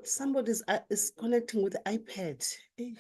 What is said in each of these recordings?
Somebody's is connecting with the iPad. Eish.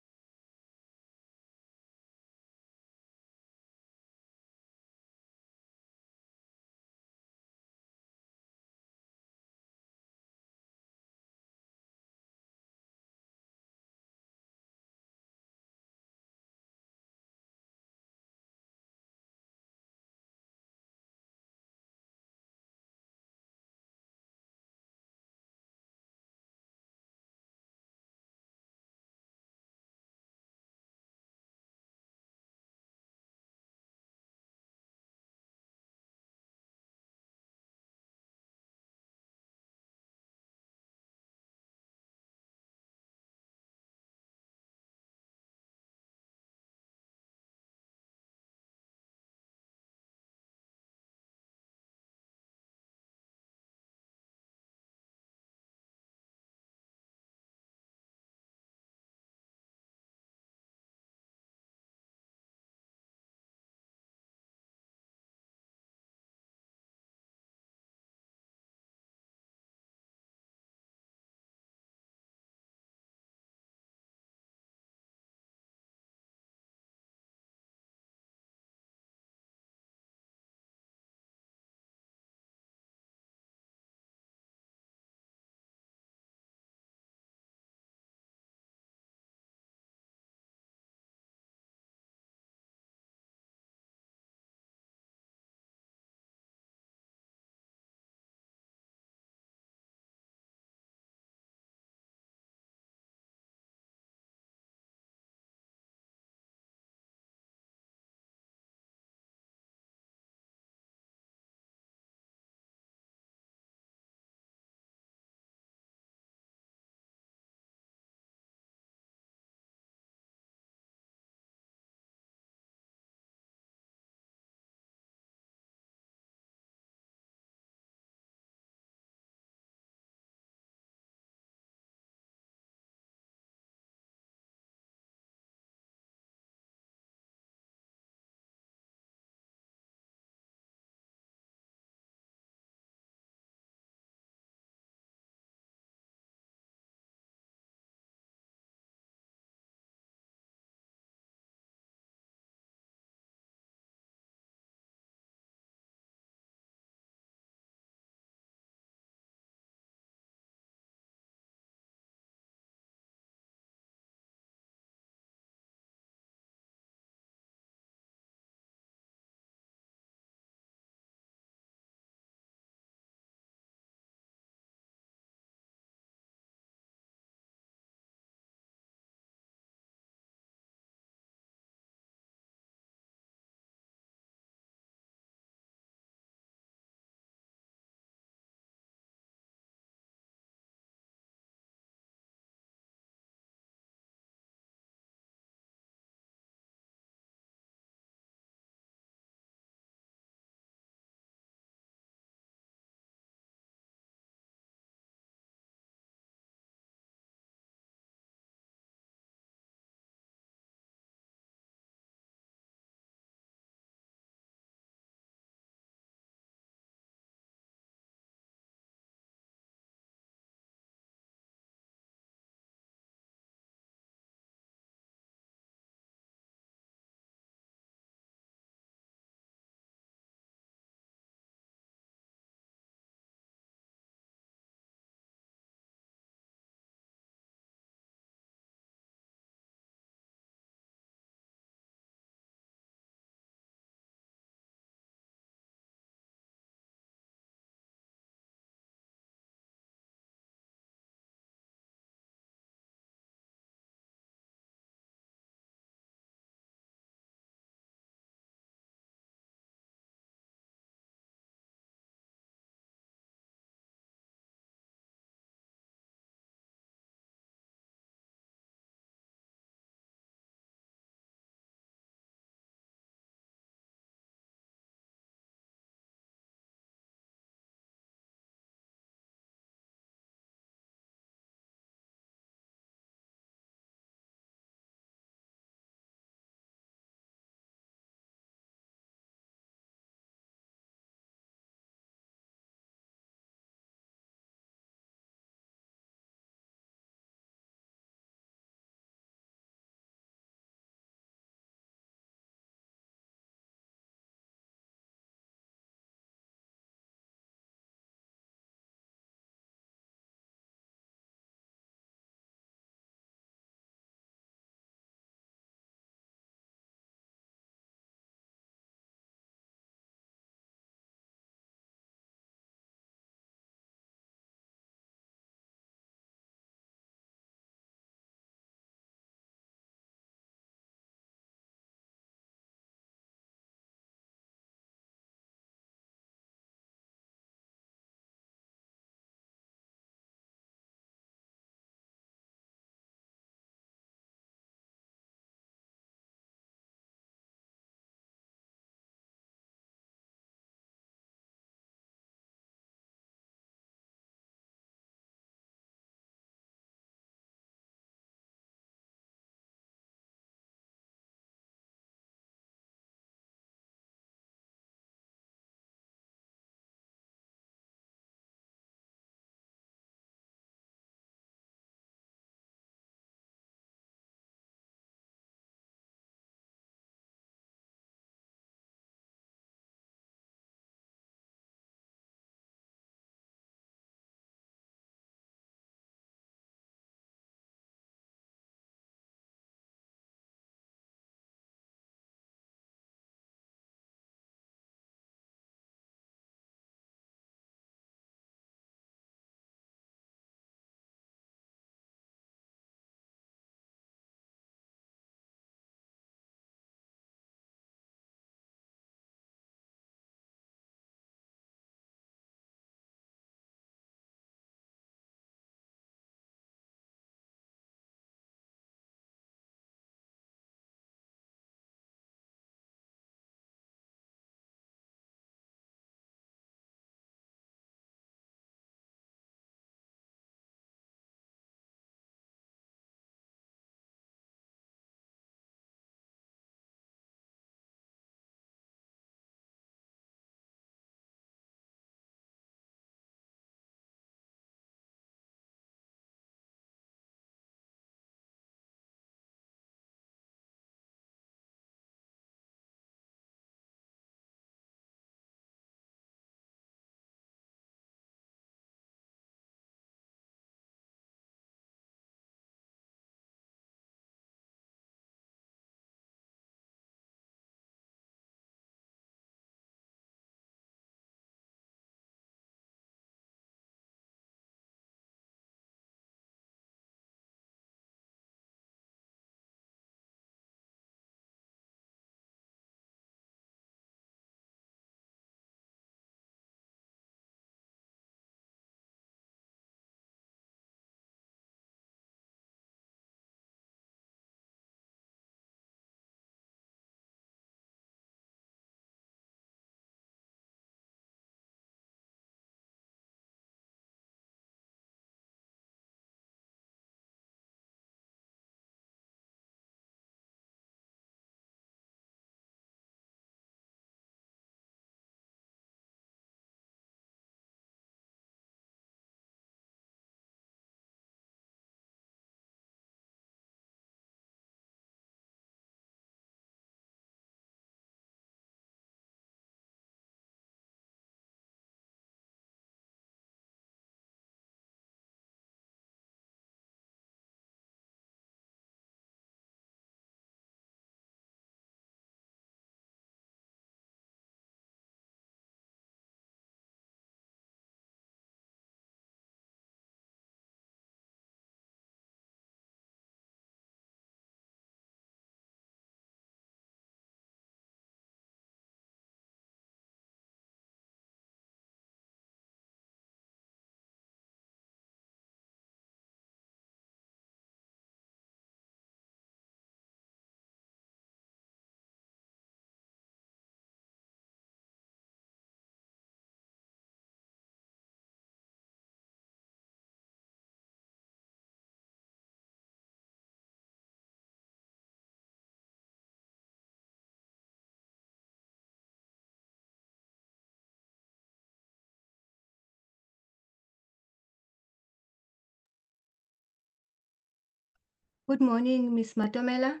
Good morning, Ms. Matomela.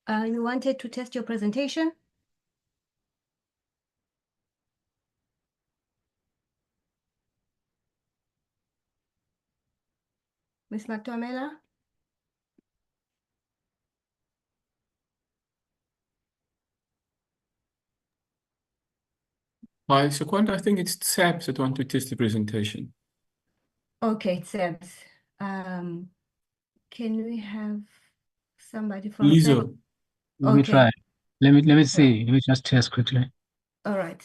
You wanted to test your presentation? Ms. Matomela? Hi, Sequanda, I think it's SABS that want to test the presentation. Okay, it's SABS. Can we have somebody from Lisa, SABS? Let me try. Let me see. Let me just test quickly. All right.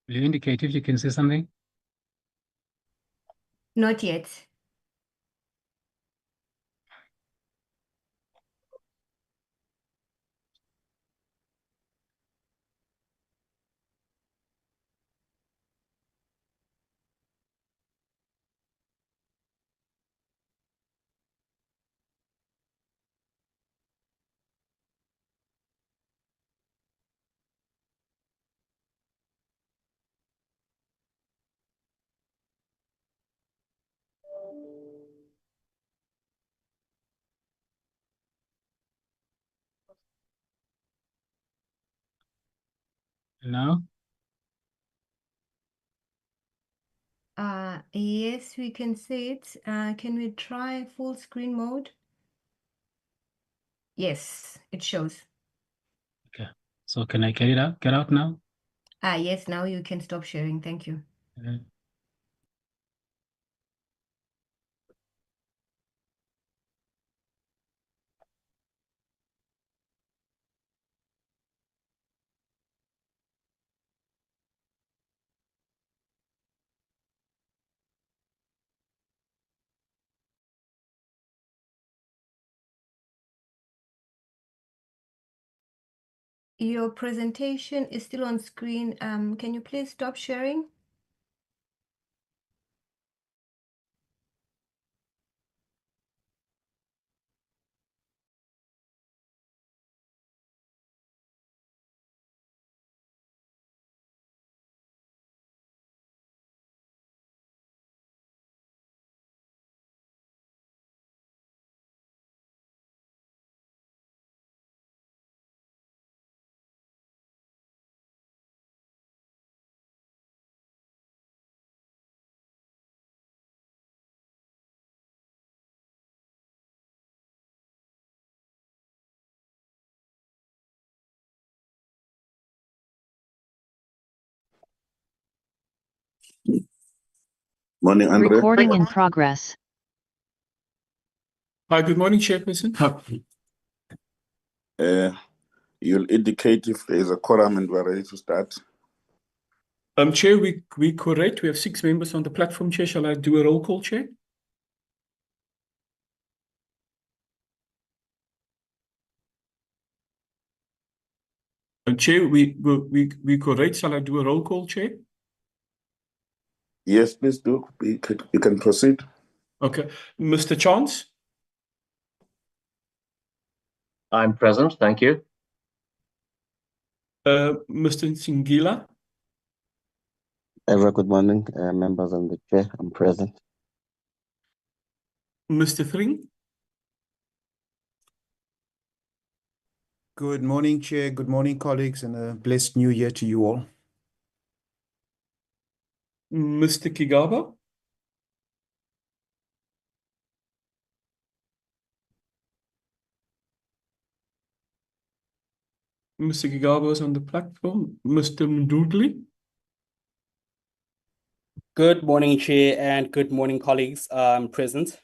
Will you indicate if you can see something? Not yet. No? Yes, we can see it. Can we try full screen mode? Yes, it shows. Okay. So can I get out now? Yes, now you can stop sharing. Thank you. Okay. Your presentation is still on screen. Can you please stop sharing? Morning, Andre. Recording in progress. hi, good morning, Chairperson. You'll indicate if there is a quorum and we're ready to start. Chair, we correct. We have 6 members on the platform, Chair. Shall I do a roll call, Chair? Chair, we correct. Shall I do a roll call, Chair? Yes, please do. You can proceed. Okay. Mr. Chance? I'm present, thank you. Mr. Singila? Very good morning, members and the chair. I'm present. Mr. Thring? Good morning, Chair. Good morning, colleagues, and a blessed new year to you all. Mr. Kigaba? Mr. Kigaba is on the platform. Mr. Mdudley? Good morning, Chair, and good morning, colleagues. Present.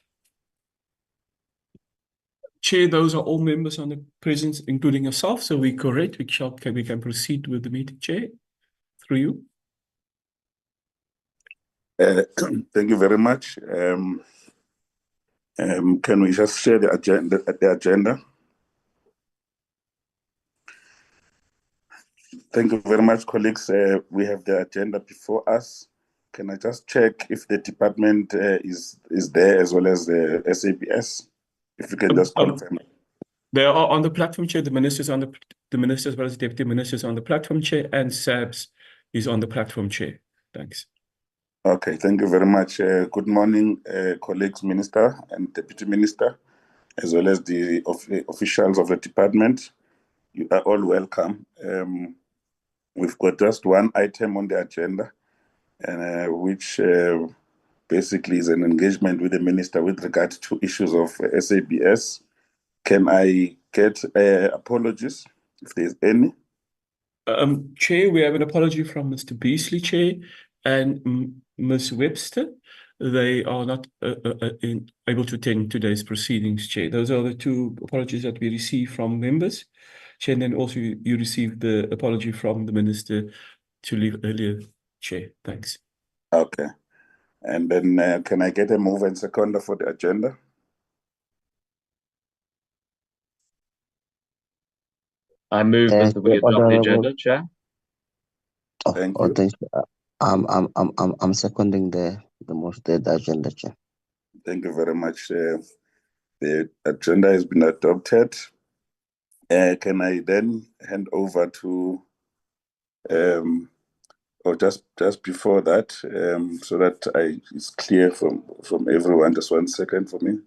Chair, those are all members on the presence, including yourself. So we correct. We can proceed with the meeting, Chair, through you. Thank you very much. Can we just share the agenda? Thank you very much, colleagues. We have the agenda before us. can I just check if the department is there as well as the SABS? If you can just confirm. They are on the platform, Chair. The ministers on the minister as well as the deputy ministers on the platform, Chair, and SABS is on the platform, Chair. Thanks. Okay, thank you very much. Good morning, colleagues, Minister and Deputy Minister, as well as the officials of the department. You are all welcome. We've got just one item on the agenda, which basically is an engagement with the Minister with regard to issues of SABS. Can I get apologies if there's any? Chair, we have an apology from Mr. Beasley, Chair, and Ms. Webster. They are not able to attend today's proceedings, Chair. Those are the two apologies that we received from members. Chair, and then also you received the apology from the Minister to leave earlier, Chair. Thanks. Okay. And then can I get a move and seconder for the agenda? I move that we adopt the agenda, Chair. Thank you. Thank you. I'm seconding the motion, the agenda, Chair. Thank you very much. The agenda has been adopted. Can I then hand over to, or just before that, so that it's clear from everyone. Just 1 second for me.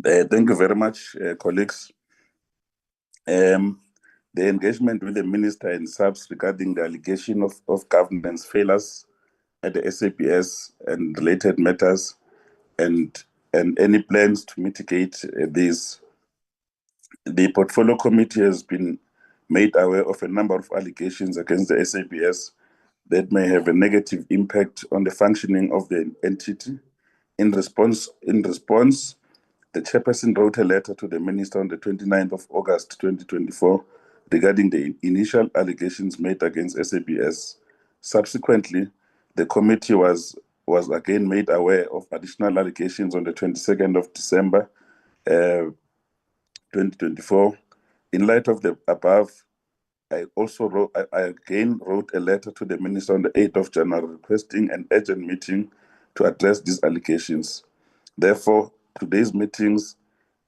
Thank you very much, colleagues. The engagement with the Minister and SABS regarding the allegation of governance failures at the SABS and related matters, and any plans to mitigate these. The Portfolio Committee has been made aware of a number of allegations against the SABS that may have a negative impact on the functioning of the entity. In response, the chairperson wrote a letter to the minister on the 29th of August 2024 regarding the initial allegations made against SABS. Subsequently, the committee was again made aware of additional allegations on the 22nd of December 2024. In light of the above, I again wrote a letter to the minister on the 8th of January requesting an urgent meeting to address these allegations. Therefore, today's meetings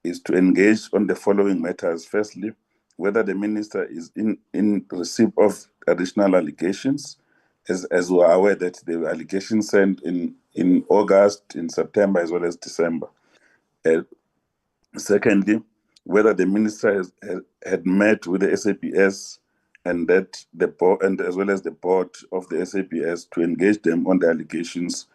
is to engage on the following matters. Firstly, whether the minister is in receipt of additional allegations, as we are aware that the allegations sent in August, in September, as well as December. Secondly, whether the minister had met with the SABS and that the board, and as well as the board of the SABS, to engage them on the allegations.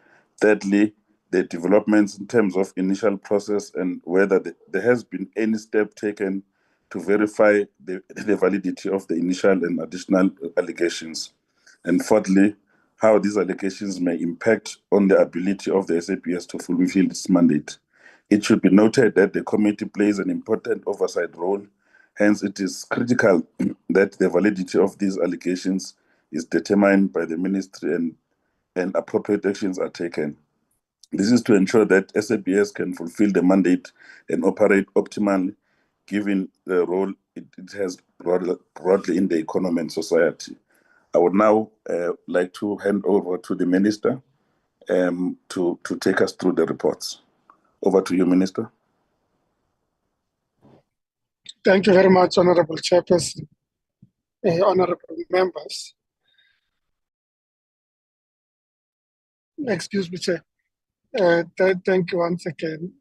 Thirdly, the developments in terms of initial process and whether there has been any step taken to verify the validity of the initial and additional allegations. And fourthly, how these allegations may impact on the ability of the SABS to fulfill its mandate. It should be noted that the committee plays an important oversight role. Hence, it is critical that the validity of these allegations is determined by the ministry and appropriate actions are taken. This is to ensure that SABS can fulfill the mandate and operate optimally, given the role it has broadly in the economy and society. I would now like to hand over to the Minister to take us through the reports. Over to you, Minister. Thank you very much, Honorable Chairperson, honorable members. Excuse me, Chair. Thank you once again.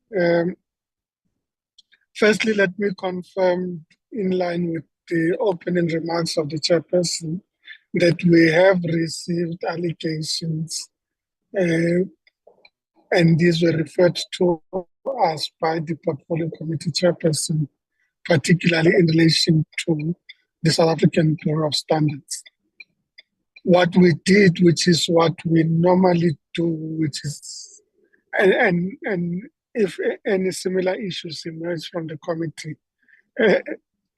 Firstly, let me confirm, in line with the opening remarks of the Chairperson, that we have received allegations, and these were referred to us by the Portfolio Committee Chairperson, particularly in relation to the South African Bureau of Standards. What we did, which is what we normally do, which is, and if any similar issues emerge from the committee,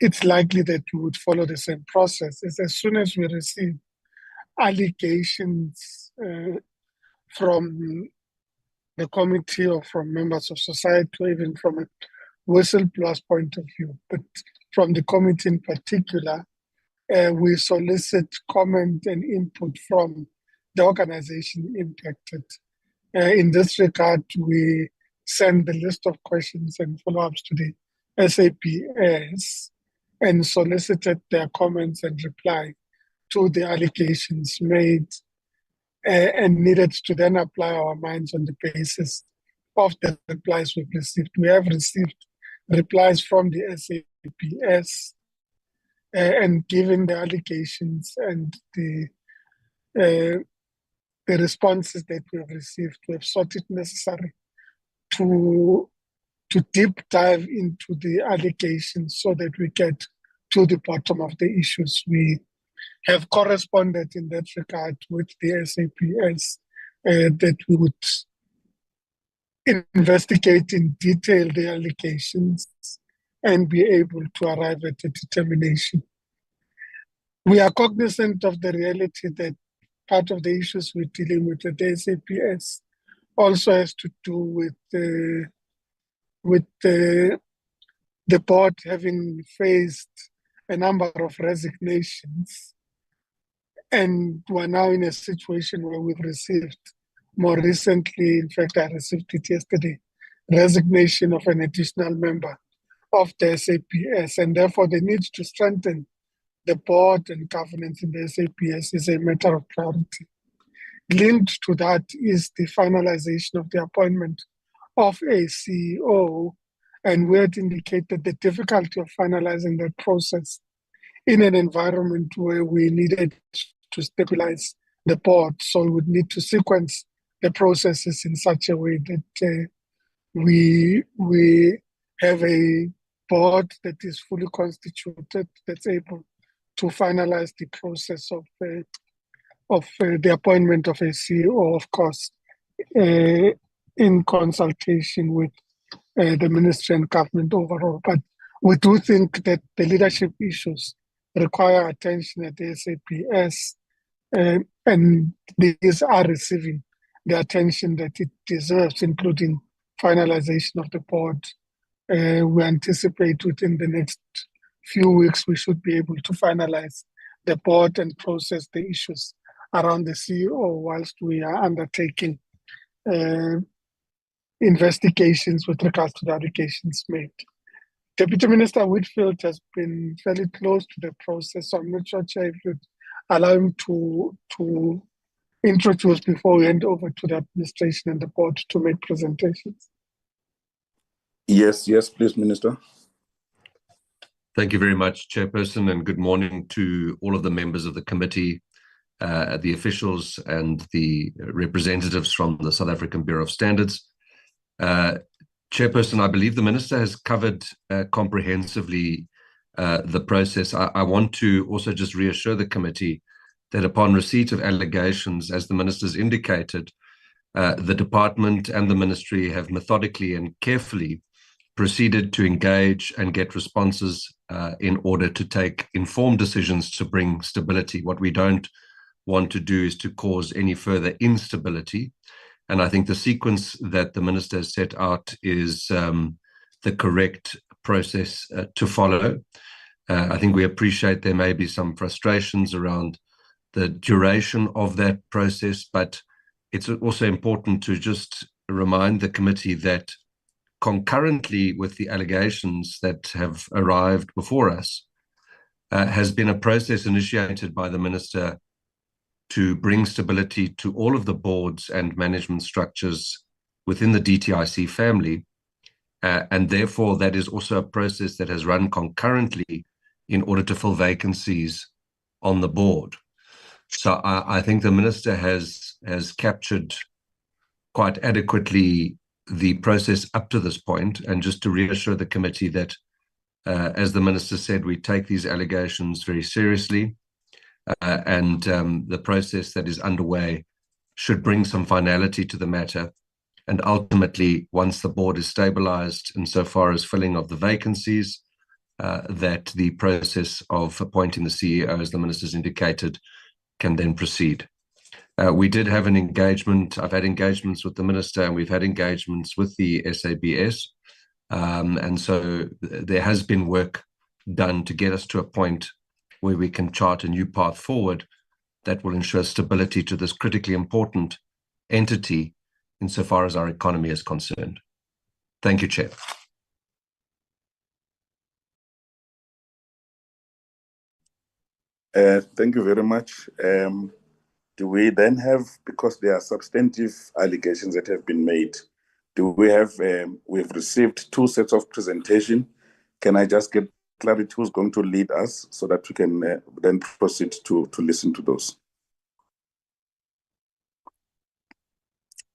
it's likely that we would follow the same process. As soon as we receive allegations from the committee or from members of society or even from a whistleblower's point of view, but from the committee in particular, we solicit comment and input from the organization impacted. In this regard, we send the list of questions and follow-ups to the SABS and solicited their comments and reply to the allegations made, and needed to then apply our minds on the basis of the replies we've received. We have received replies from the SABS, and given the allegations and the responses that we have received, we have thought it necessary to deep dive into the allegations so that we get to the bottom of the issues. We have corresponded in that regard with the SABS that we would investigate in detail the allegations and be able to arrive at a determination. We are cognizant of the reality that part of the issues we're dealing with at the SABS also has to do with the board having faced a number of resignations. And we're now in a situation where we've received more recently, in fact, I received it yesterday, resignation of an additional member of the SABS, and therefore the need to strengthen the board and governance in the SABS is a matter of priority. Linked to that is the finalization of the appointment of a CEO, and we had indicated the difficulty of finalizing that process in an environment where we needed to stabilize the board. So we would need to sequence the processes in such a way that we have a board that is fully constituted, that's able to finalize the process of the appointment of a CEO, of course, in consultation with the ministry and government overall. But we do think that the leadership issues require attention at the SABS, and these are receiving the attention that it deserves, including finalization of the board. We anticipate within the next few weeks we should be able to finalize the board and process the issues around the CEO whilst we are undertaking investigations with regards to the allegations made. Deputy Minister Whitfield has been fairly close to the process, so I'm not sure, Chair, if you'd allow him to introduce before we hand over to the administration and the board to make presentations. Yes, please, Minister. Thank you very much, Chairperson, and good morning to all of the members of the committee, the officials and the representatives from the South African Bureau of Standards. Chairperson, I believe the Minister has covered comprehensively the process. I want to also just reassure the committee that upon receipt of allegations, as the Minister's indicated, the department and the ministry have methodically and carefully proceeded to engage and get responses in order to take informed decisions to bring stability. What we don't want to do is to cause any further instability. And I think the sequence that the Minister has set out is the correct process to follow. I think we appreciate there may be some frustrations around the duration of that process, but it's also important to just remind the committee that concurrently with the allegations that have arrived before us, has been a process initiated by the Minister to bring stability to all of the boards and management structures within the DTIC family. And therefore, that is also a process that has run concurrently in order to fill vacancies on the board. So I think the Minister has captured quite adequately the process up to this point. And just to reassure the committee that, as the Minister said, we take these allegations very seriously. And the process that is underway should bring some finality to the matter. And ultimately, once the board is stabilized insofar as filling of the vacancies, that the process of appointing the CEO, as the Minister's indicated, can then proceed. We did have an engagement. I've had engagements with the Minister, and we've had engagements with the SABS And so there has been work done to get us to a point where we can chart a new path forward that will ensure stability to this critically important entity insofar as our economy is concerned. Thank you, Chair. Thank you very much. Do we then have, because there are substantive allegations that have been made, do we have, we've received 2 sets of presentation. Can I just get clarity who's going to lead us so that we can then proceed to listen to those?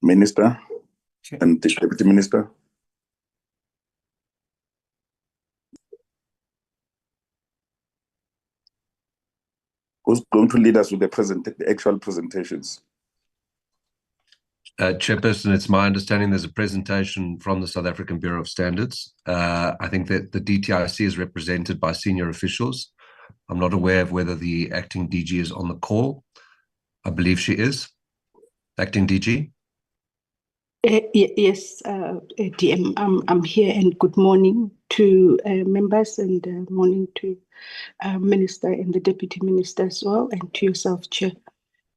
Minister and the Deputy Minister. Who's going to lead us with the actual presentations? Chairperson, it's my understanding there's a presentation from the South African Bureau of Standards. I think that the DTIC is represented by senior officials. I'm not aware of whether the acting DG is on the call. I believe she is. Acting DG? Yes, DM, I'm here, and good morning to members, and morning to Minister and the Deputy Minister as well, and to yourself, Chair.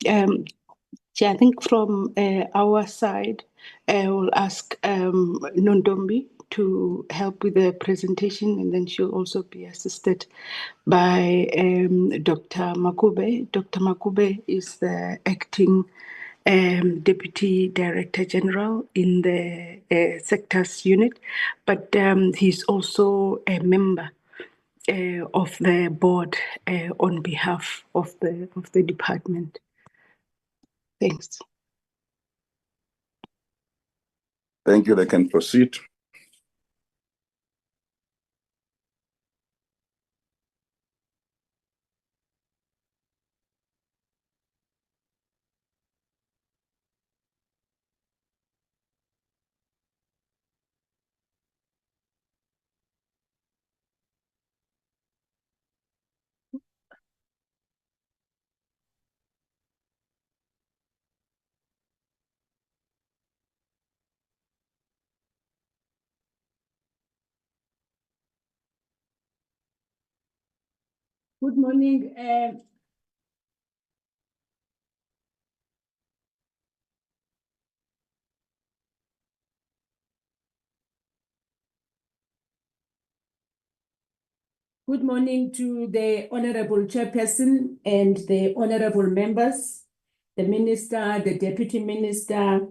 Chair, I think from our side, I will ask Nondombi to help with the presentation, and then she'll also be assisted by Dr. Makube. Dr. Makube is the acting Deputy Director General in the sectors unit, but he's also a member of the board on behalf of the department. Thanks. Thank you. They can proceed. Good morning. Good morning to the Honorable Chairperson and the Honorable members, the Minister, the Deputy Minister,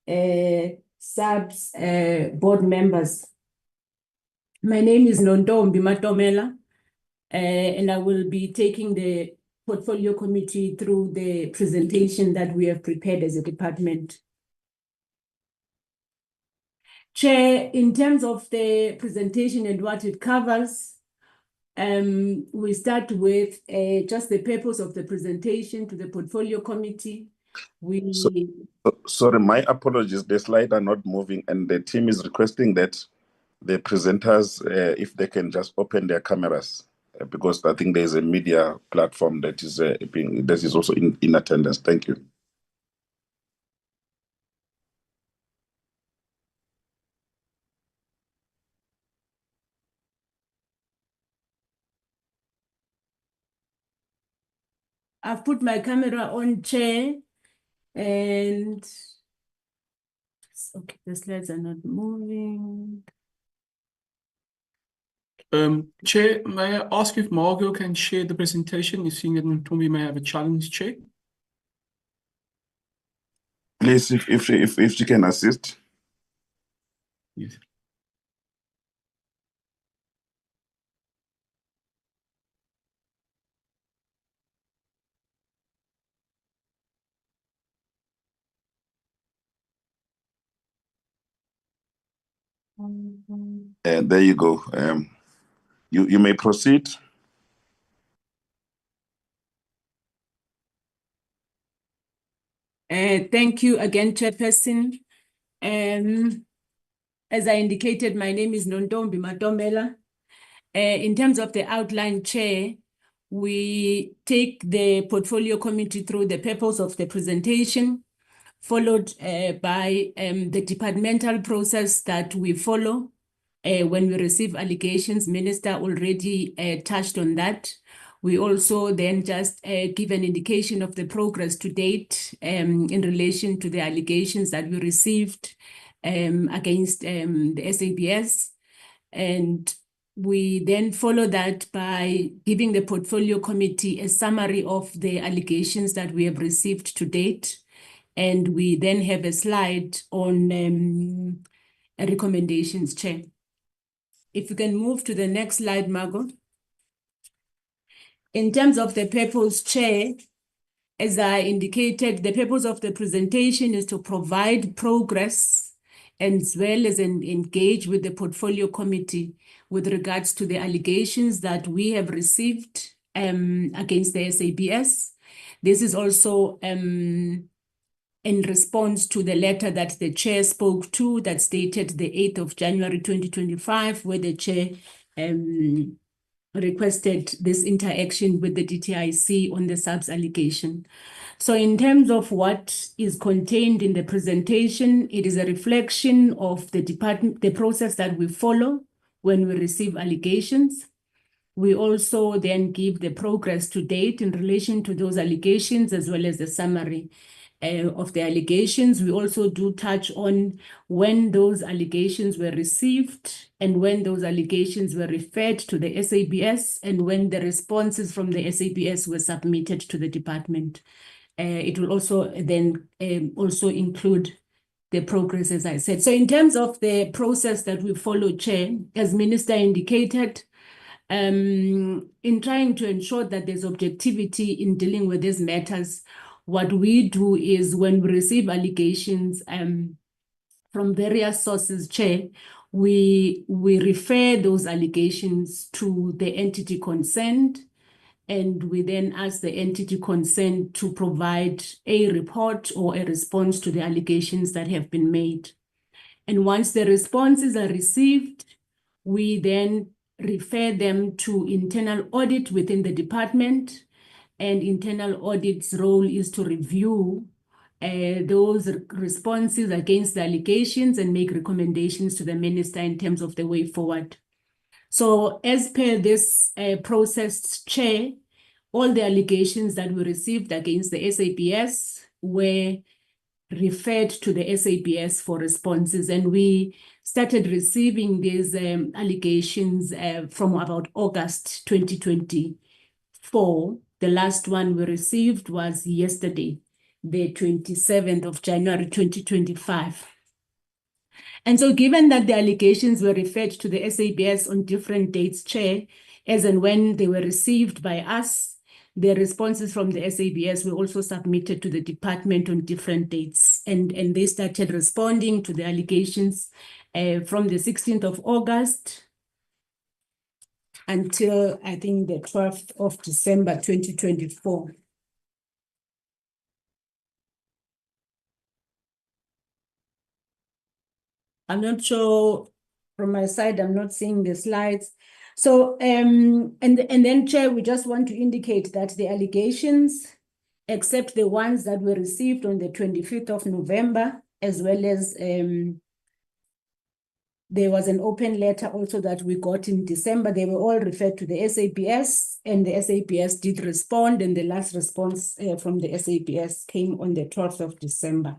SABS, board members. My name is Nondombi Matomela, and I will be taking the Portfolio Committee through the presentation that we have prepared as a department. Chair, in terms of the presentation and what it covers, we start with just the purpose of the presentation to the Portfolio Committee. Sorry, my apologies. The slides are not moving, and the team is requesting that the presenters, if they can just open their cameras, because I think there's a media platform that is also in attendance. Thank you. I've put my camera on, Chair, and okay, the slides are not moving. Chair, may I ask if Margot can share the presentation? You've seen that Ntombi may have a challenge, Chair. Please, if she can assist. Yes. There you go. You may proceed. Thank you again, Chairperson. As I indicated, my name is Nondombi Matomela. In terms of the outline, Chair, we take the Portfolio Committee through the purpose of the presentation, followed by the departmental process that we follow, When we receive allegations, Minister already touched on that. We also then just give an indication of the progress to date in relation to the allegations that we received against the SABS. And we then follow that by giving the portfolio committee a summary of the allegations that we have received to date. And we then have a slide on recommendations, Chair. If you can move to the next slide, Margot. In terms of the purpose, Chair, as I indicated, the purpose of the presentation is to provide progress as well as engage with the portfolio committee with regards to the allegations that we have received against the SABS. This is also in response to the letter that the chair spoke to that stated the 8th of January 2025, where the chair requested this interaction with the DTIC on the SABS allegation. So in terms of what is contained in the presentation, it is a reflection of the process that we follow when we receive allegations. We also then give the progress to date in relation to those allegations, as well as the summary of the allegations. We also do touch on when those allegations were received and when those allegations were referred to the SABS and when the responses from the SABS were submitted to the department. It will also then also include the progress, as I said. So in terms of the process that we follow, Chair, as Minister indicated, in trying to ensure that there's objectivity in dealing with these matters, what we do is when we receive allegations from various sources, Chair, we refer those allegations to the entity concerned, and we then ask the entity concerned to provide a report or a response to the allegations that have been made. And once the responses are received, we then refer them to internal audit within the department, and internal audit's role is to review those responses against the allegations and make recommendations to the minister in terms of the way forward. So as per this process, Chair, all the allegations that we received against the SABS were referred to the SABS for responses, and we started receiving these allegations from about August 2024. The last one we received was yesterday, the 27th of January 2025. And so given that the allegations were referred to the SABS on different dates, Chair, as and when they were received by us, the responses from the SABS were also submitted to the department on different dates. And they started responding to the allegations from the 16th of August until, I think, the 12th of December 2024. I'm not sure from my side, I'm not seeing the slides. So, and then, Chair, we just want to indicate that the allegations, except the ones that were received on the 25th of November, as well as there was an open letter also that we got in December, they were all referred to the SABS, and the SABS did respond, and the last response from the SABS came on the 12th of December.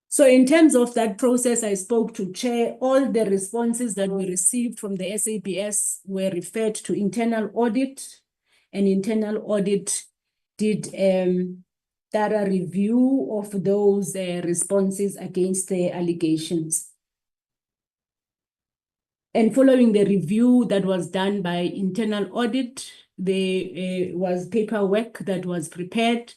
So in terms of that process, I spoke to Chair, all the responses that we received from the SABS were referred to internal audit, and internal audit did thorough review of those responses against the allegations. And following the review that was done by internal audit, there was paperwork that was prepared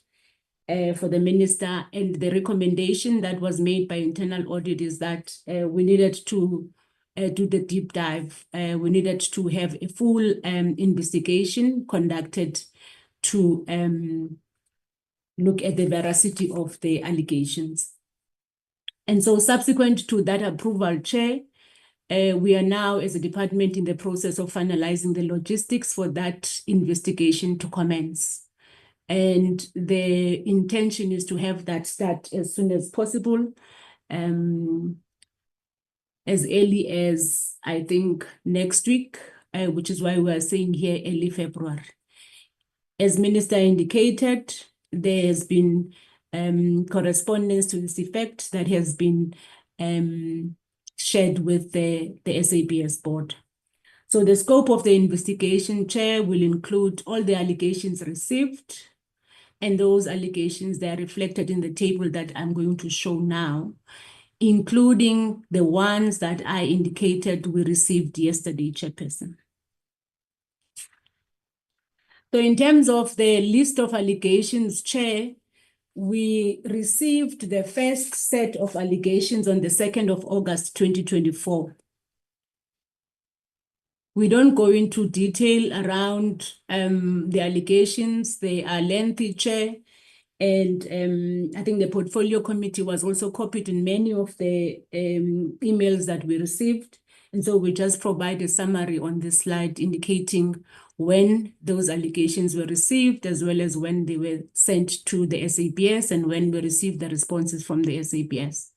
for the minister, and the recommendation that was made by internal audit is that we needed to do the deep dive. We needed to have a full investigation conducted to look at the veracity of the allegations. And so subsequent to that approval, Chair, we are now as a department in the process of finalizing the logistics for that investigation to commence. And the intention is to have that start as soon as possible. as early as, I think, next week, which is why we are saying here early February. As Minister indicated, there has been correspondence to this effect that has been shared with the SABS board. So the scope of the investigation, Chair, will include all the allegations received, and those allegations, they are reflected in the table that I'm going to show now, including the ones that I indicated we received yesterday, Chairperson. So in terms of the list of allegations, Chair, we received the first set of allegations on the 2nd of August, 2024. We don't go into detail around the allegations. They are lengthy, Chair. And I think the portfolio committee was also copied in many of the emails that we received. And so we just provide a summary on this slide indicating when those allegations were received, as well as when they were sent to the SABS and when we received the responses from the SABS.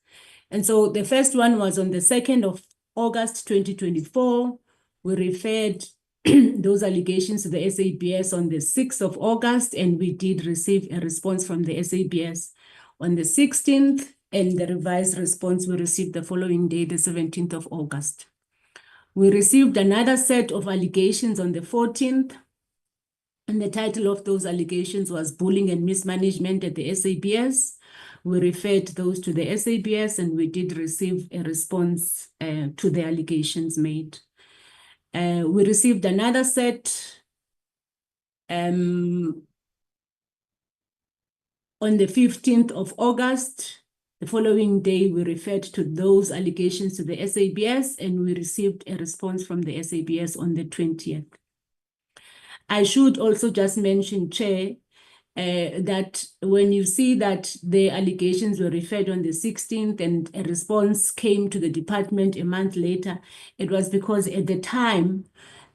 And so the first one was on the 2nd of August, 2024. We referred those allegations to the SABS on the 6th of August, and we did receive a response from the SABS on the 16th, and the revised response we received the following day, the 17th of August. We received another set of allegations on the 14th, and the title of those allegations was Bullying and Mismanagement at the SABS. We referred those to the SABS, and we did receive a response to the allegations made. We received another set on the 15th of August. The following day, we referred to those allegations to the SABS, and we received a response from the SABS on the 20th. I should also just mention, Chair, that when you see that the allegations were referred on the 16th and a response came to the department a month later, it was because at the time,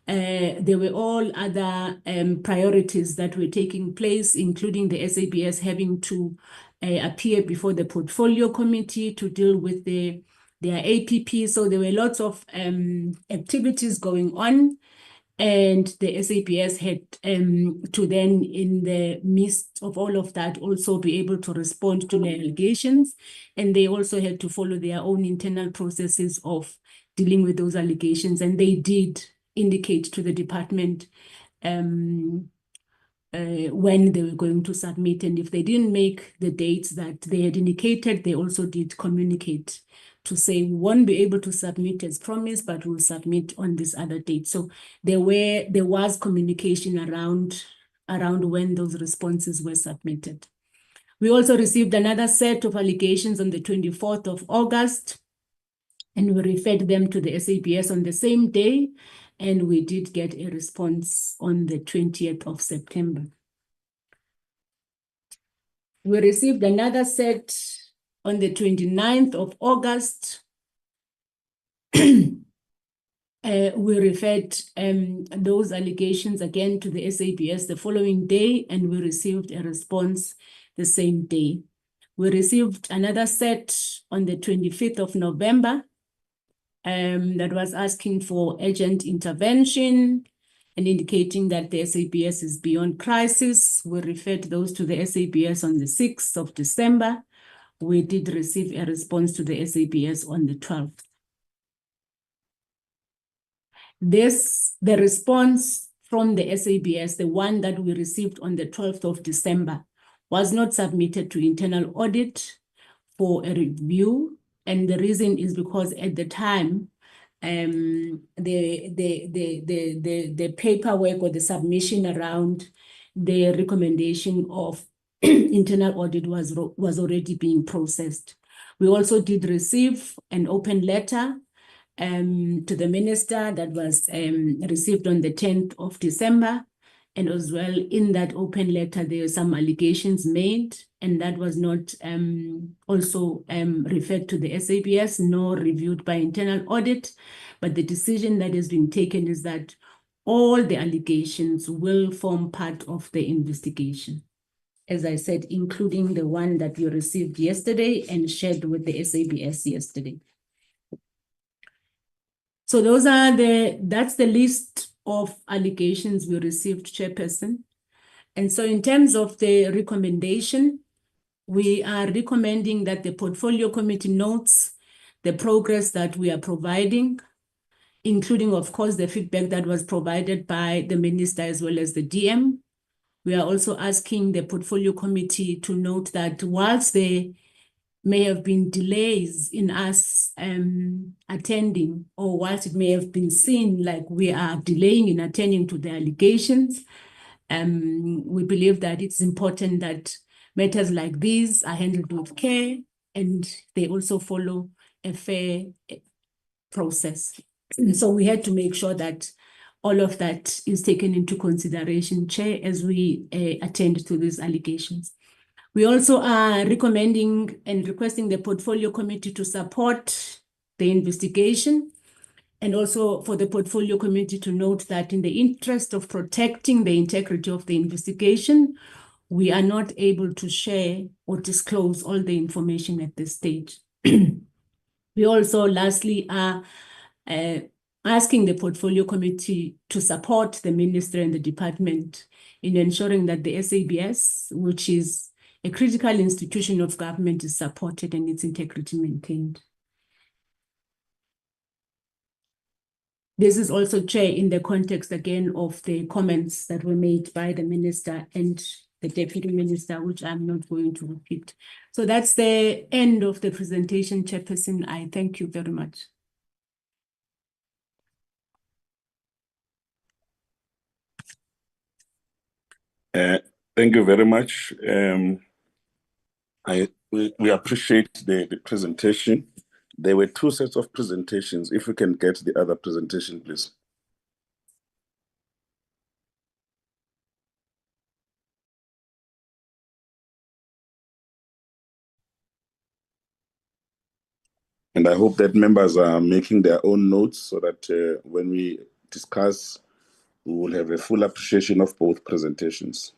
there were all other priorities that were taking place, including the SABS having to appear before the portfolio committee to deal with their APP. So there were lots of activities going on, and the SABS had to then, in the midst of all of that, also be able to respond to the allegations. And they also had to follow their own internal processes of dealing with those allegations. And they did indicate to the department when they were going to submit. And if they didn't make the dates that they had indicated, they also did communicate to say we won't be able to submit as promised, but we'll submit on this other date. So there was communication around when those responses were submitted. We also received another set of allegations on the 24th of August, and we referred them to the SABS on the same day, and we did get a response on the 20th of September. We received another set on the 29th of August. We referred those allegations again to the SABS the following day, and we received a response the same day. We received another set on the 25th of November that was asking for urgent intervention and indicating that the SABS is beyond crisis. We referred those to the SABS on the 6th of December. We did receive a response to the SABS on the 12th. The response from the SABS, the one that we received on the 12th of December, was not submitted to internal audit for a review. And the reason is because at the time, the paperwork or the submission around the recommendation of internal audit was already being processed. We also did receive an open letter to the minister that was received on the 10th of December. And as well, in that open letter, there are some allegations made, and that was not also referred to the SABS, nor reviewed by internal audit. But the decision that has been taken is that all the allegations will form part of the investigation. as I said, including the one that you received yesterday and shared with the SABS yesterday. So that's the list of allegations we received, Chairperson. And so in terms of the recommendation, we are recommending that the portfolio committee notes the progress that we are providing, including, of course, the feedback that was provided by the minister as well as the DM. We are also asking the portfolio committee to note that whilst there may have been delays in us attending, or whilst it may have been seen like we are delaying in attending to the allegations, we believe that it's important that matters like these are handled with care and they also follow a fair process. And so we had to make sure that all of that is taken into consideration, Chair, as we attend to these allegations. We also are recommending and requesting the portfolio committee to support the investigation, and also for the portfolio committee to note that in the interest of protecting the integrity of the investigation, we are not able to share or disclose all the information at this stage. We also, lastly, are asking the portfolio committee to support the minister and the department in ensuring that the SABS, which is a critical institution of government, is supported and its integrity maintained. This is also, Chair, in the context again of the comments that were made by the minister and the deputy minister, which I'm not going to repeat. So that's the end of the presentation, Chairperson. I thank you very much. Thank you very much. We appreciate the presentation. There were two sets of presentations. If we can get the other presentation, please. And I hope that members are making their own notes so that when we discuss, we will have a full appreciation of both presentations.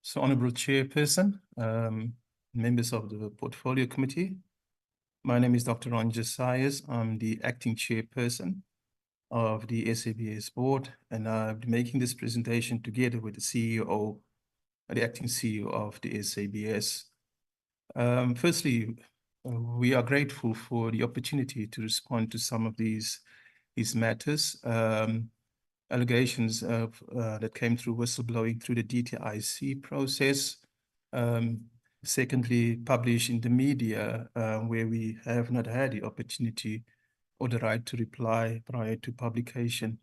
So, Honourable Chairperson, members of the Portfolio Committee, my name is Dr. Ron Josias. I'm the acting chairperson of the SABS board, and I'll be making this presentation together with the CEO, the acting CEO of the SABS. Firstly, we are grateful for the opportunity to respond to some of these matters. Allegations that came through whistleblowing through the DTIC process. Secondly, published in the media where we have not had the opportunity or the right to reply prior to publication.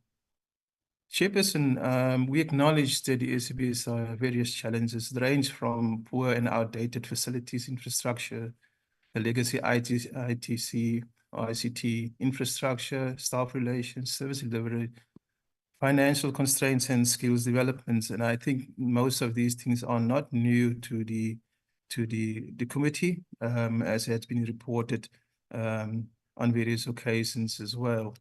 Chairperson, we acknowledge that the SABS various challenges that range from poor and outdated facilities infrastructure, the legacy ITC, ICT infrastructure, staff relations, service delivery, financial constraints and skills developments. And I think most of these things are not new to the committee, as has been reported on various occasions as well.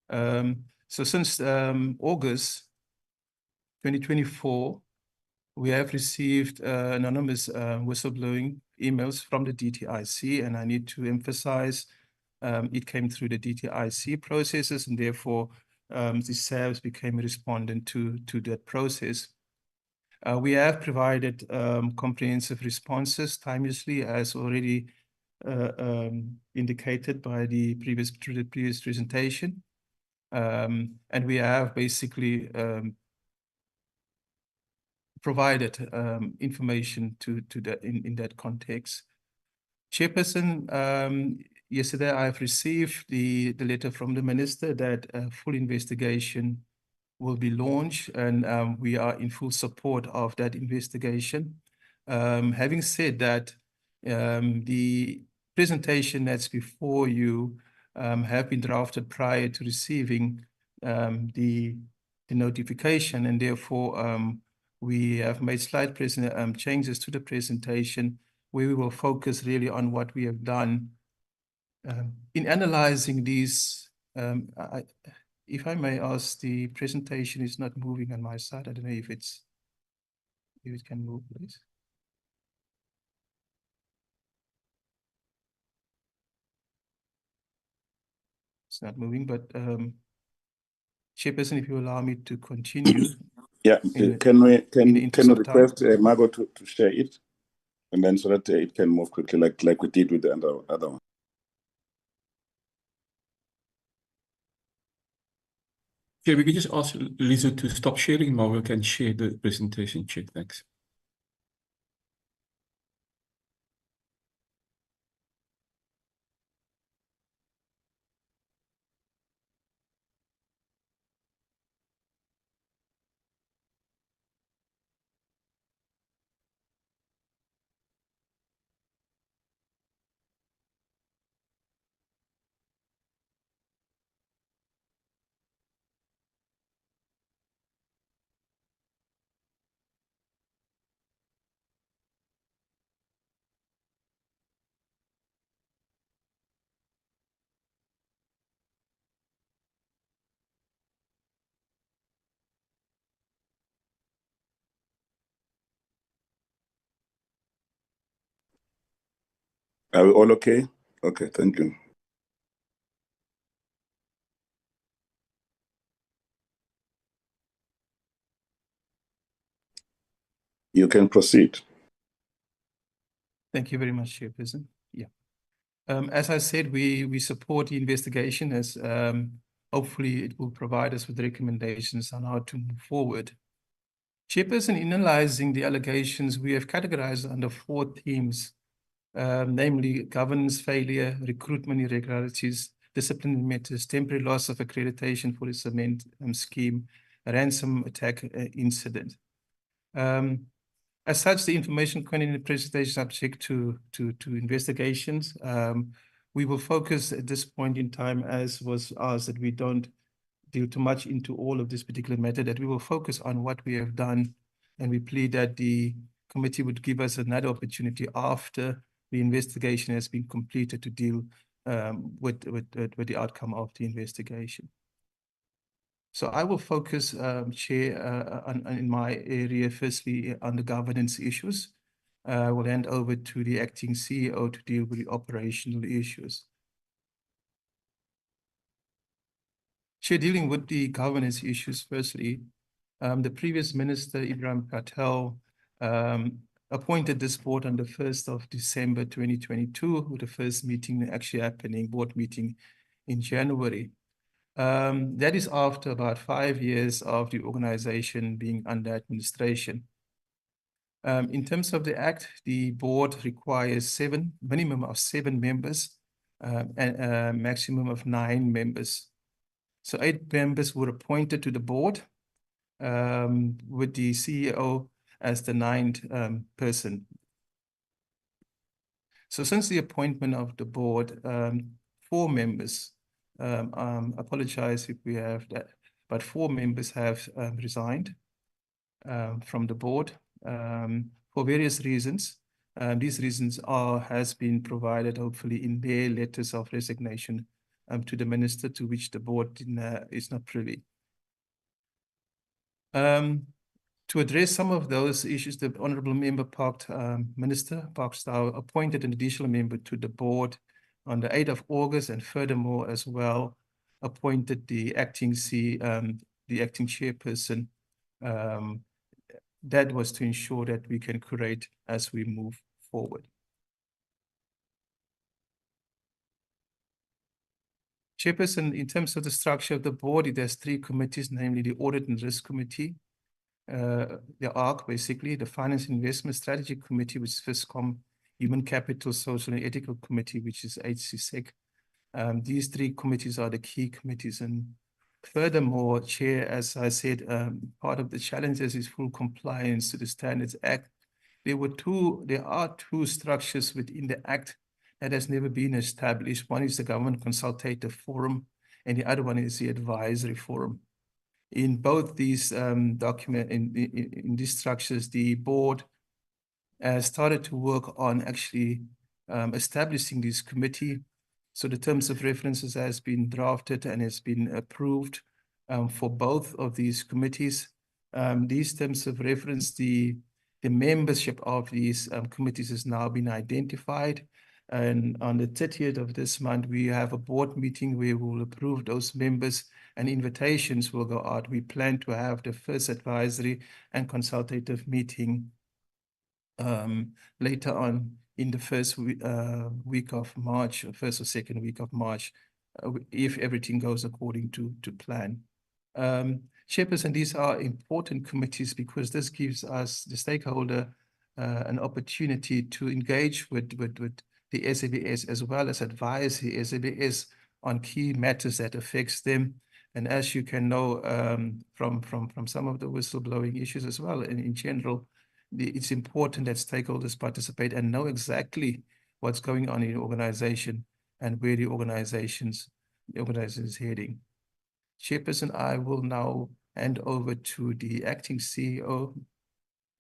So since August 2024, we have received anonymous whistleblowing emails from the DTIC, and I need to emphasize it came through the DTIC processes, and therefore the SABS became a respondent to that process. We have provided comprehensive responses timelessly, as already indicated by the previous presentation. And we have basically provided information to that in that context. Chairperson, yesterday I've received the letter from the minister that a full investigation will be launched, and we are in full support of that investigation. Having said that, the presentation that's before you have been drafted prior to receiving the notification, and therefore we have made slight changes to the presentation where we will focus really on what we have done. In analyzing these, if I may ask, the presentation is not moving on my side. I don't know if it can move, please. It's not moving, but Chairperson, if you allow me to continue. Yeah, can we request Margot to share it, and then so that it can move quickly, like we did with the other one. Yeah, we can just ask Lisa to stop sharing. Margot can share the presentation. Chair, thanks. Are we all okay? Okay, thank you. You can proceed. Thank you very much, Chairperson. Yeah. As I said, we support the investigation as hopefully it will provide us with recommendations on how to move forward. Chairperson, in analyzing the allegations, we have categorized under 4 themes, namely governance failure, recruitment irregularities, disciplinary matters, temporary loss of accreditation for the cement scheme, a ransom attack incident. As such, the information contained in the presentation is subject to investigations. We will focus at this point in time, as was asked, that we don't deal too much into all of this particular matter, that we will focus on what we have done, and we plead that the committee would give us another opportunity after the investigation has been completed to deal with the outcome of the investigation. So I will focus, Chair, in my area, firstly, on the governance issues. We'll hand over to the acting CEO to deal with the operational issues. Chair, dealing with the governance issues, firstly, the previous Minister, Ibrahim Patel, appointed this board on the 1st of December 2022, with the first meeting actually happening, board meeting in January. That is after about 5 years of the organization being under administration. In terms of the Act, the board requires minimum of 7 members and a maximum of 9 members. So 8 members were appointed to the board, with the CEO as the 9th person. So since the appointment of the board, 4 members, apologize if we have that, but 4 members have resigned from the board for various reasons. These reasons has been provided, hopefully, in their letters of resignation to the minister, to which the board is not privy. To address some of those issues, the Honourable Member Minister Parkstow appointed an additional member to the board on the 8th of August, and furthermore as well appointed the acting chairperson. That was to ensure that we can curate as we move forward. Chairperson, in terms of the structure of the board, it has 3 committees, namely the Audit and Risk Committee, the ARC, basically, the Finance and Investment Strategy Committee, which is FISCOM, Human Capital, Social and Ethical Committee, which is HCSEC. These 3 committees are the key committees. And furthermore, Chair, as I said, part of the challenges is full compliance to the Standards Act. There are 2 structures within the Act that has never been established. One is the Government Consultative Forum, and the other one is the advisory forum. In both these in these structures, the board started to work on actually establishing this committee. So the terms of references has been drafted and has been approved for both of these committees. These terms of reference, the membership of these committees has now been identified. And on the 30th of this month, we have a board meeting where we will approve those members and invitations will go out. We plan to have the first advisory and consultative meeting later on in the first week of March, or first or second week of March, if everything goes according to plan. Chairperson, these are important committees because this gives us, the stakeholder, an opportunity to engage with the SABS as well as advise the SABS on key matters that affects them. And as you can know from some of the whistleblowing issues as well, and in general, it's important that stakeholders participate and know exactly what's going on in the organization and where the organization is heading. Chairperson, I will now hand over to the acting CEO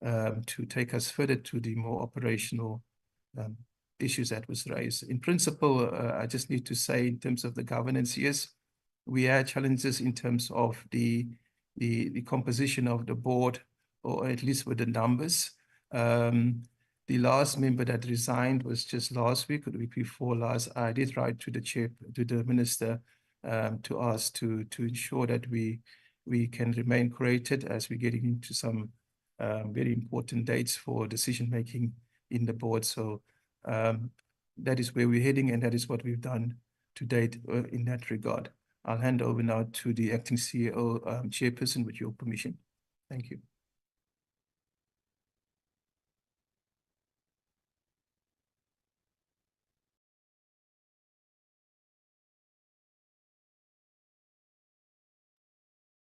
to take us further to the more operational issues that was raised. In principle, I just need to say in terms of the governance, yes, we had challenges in terms of the composition of the board, or at least with the numbers. The last member that resigned was just last week, or the week before last. I did write to the minister to ask to ensure that we can remain created as we're getting into some very important dates for decision making in the board. So that is where we're heading, and that is what we've done to date in that regard. I'll hand over now to the acting CEO, chairperson, with your permission. Thank you.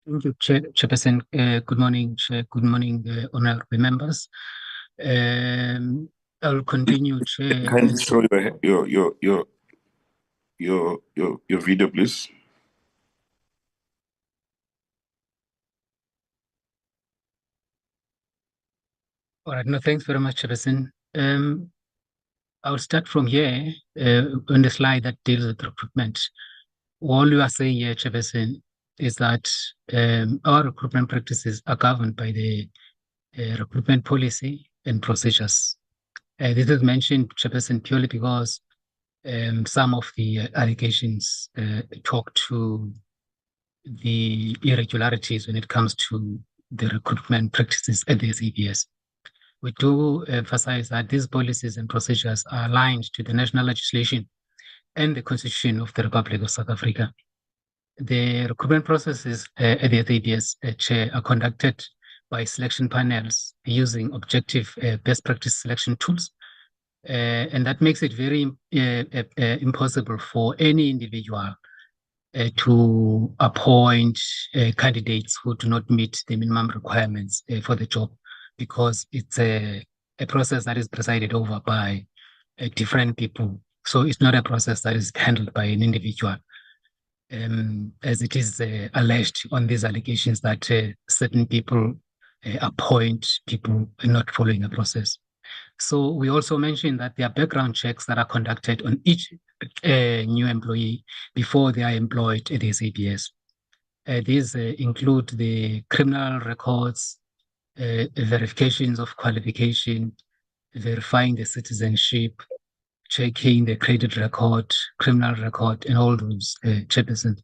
Thank you, Chairperson. Good morning, Chair. Good morning, honorable members. I'll continue, Chair. Kindly show your video, please. All right. No, thanks very much, Chairperson. I'll start from here on the slide that deals with recruitment. All you are saying here, Chairperson, is that our recruitment practices are governed by the recruitment policy and procedures. This is mentioned, Chairperson, purely because some of the allegations talk to the irregularities when it comes to the recruitment practices at the SABS. We do emphasize that these policies and procedures are aligned to the national legislation and the Constitution of the Republic of South Africa. The recruitment processes at the SABS Chair are conducted by selection panels using objective best practice selection tools. And that makes it very impossible for any individual to appoint candidates who do not meet the minimum requirements for the job, because it's a process that is presided over by different people. So it's not a process that is handled by an individual, as it is alleged on these allegations that certain people appoint people not following a process. So we also mentioned that there are background checks that are conducted on each new employee before they are employed at the SABS. These include the criminal records, verifications of qualification, verifying the citizenship, checking the credit record, criminal record, and all those, Chairperson.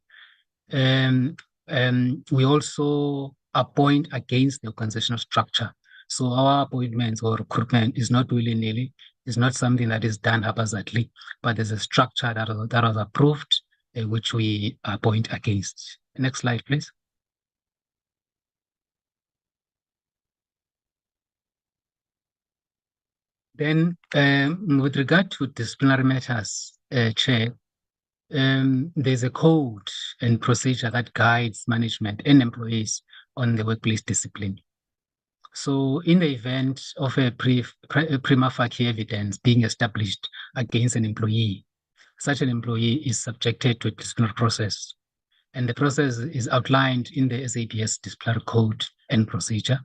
We also appoint against the organizational structure. So our appointments or recruitment is not willy-nilly. It's not something that is done haphazardly, but there's a structure that was approved, which we appoint against. Next slide, please. Then, with regard to disciplinary matters, Chair, there's a code and procedure that guides management and employees on the workplace discipline. So in the event of a prima facie evidence being established against an employee, such an employee is subjected to a disciplinary process. and the process is outlined in the SABS disciplinary code and procedure.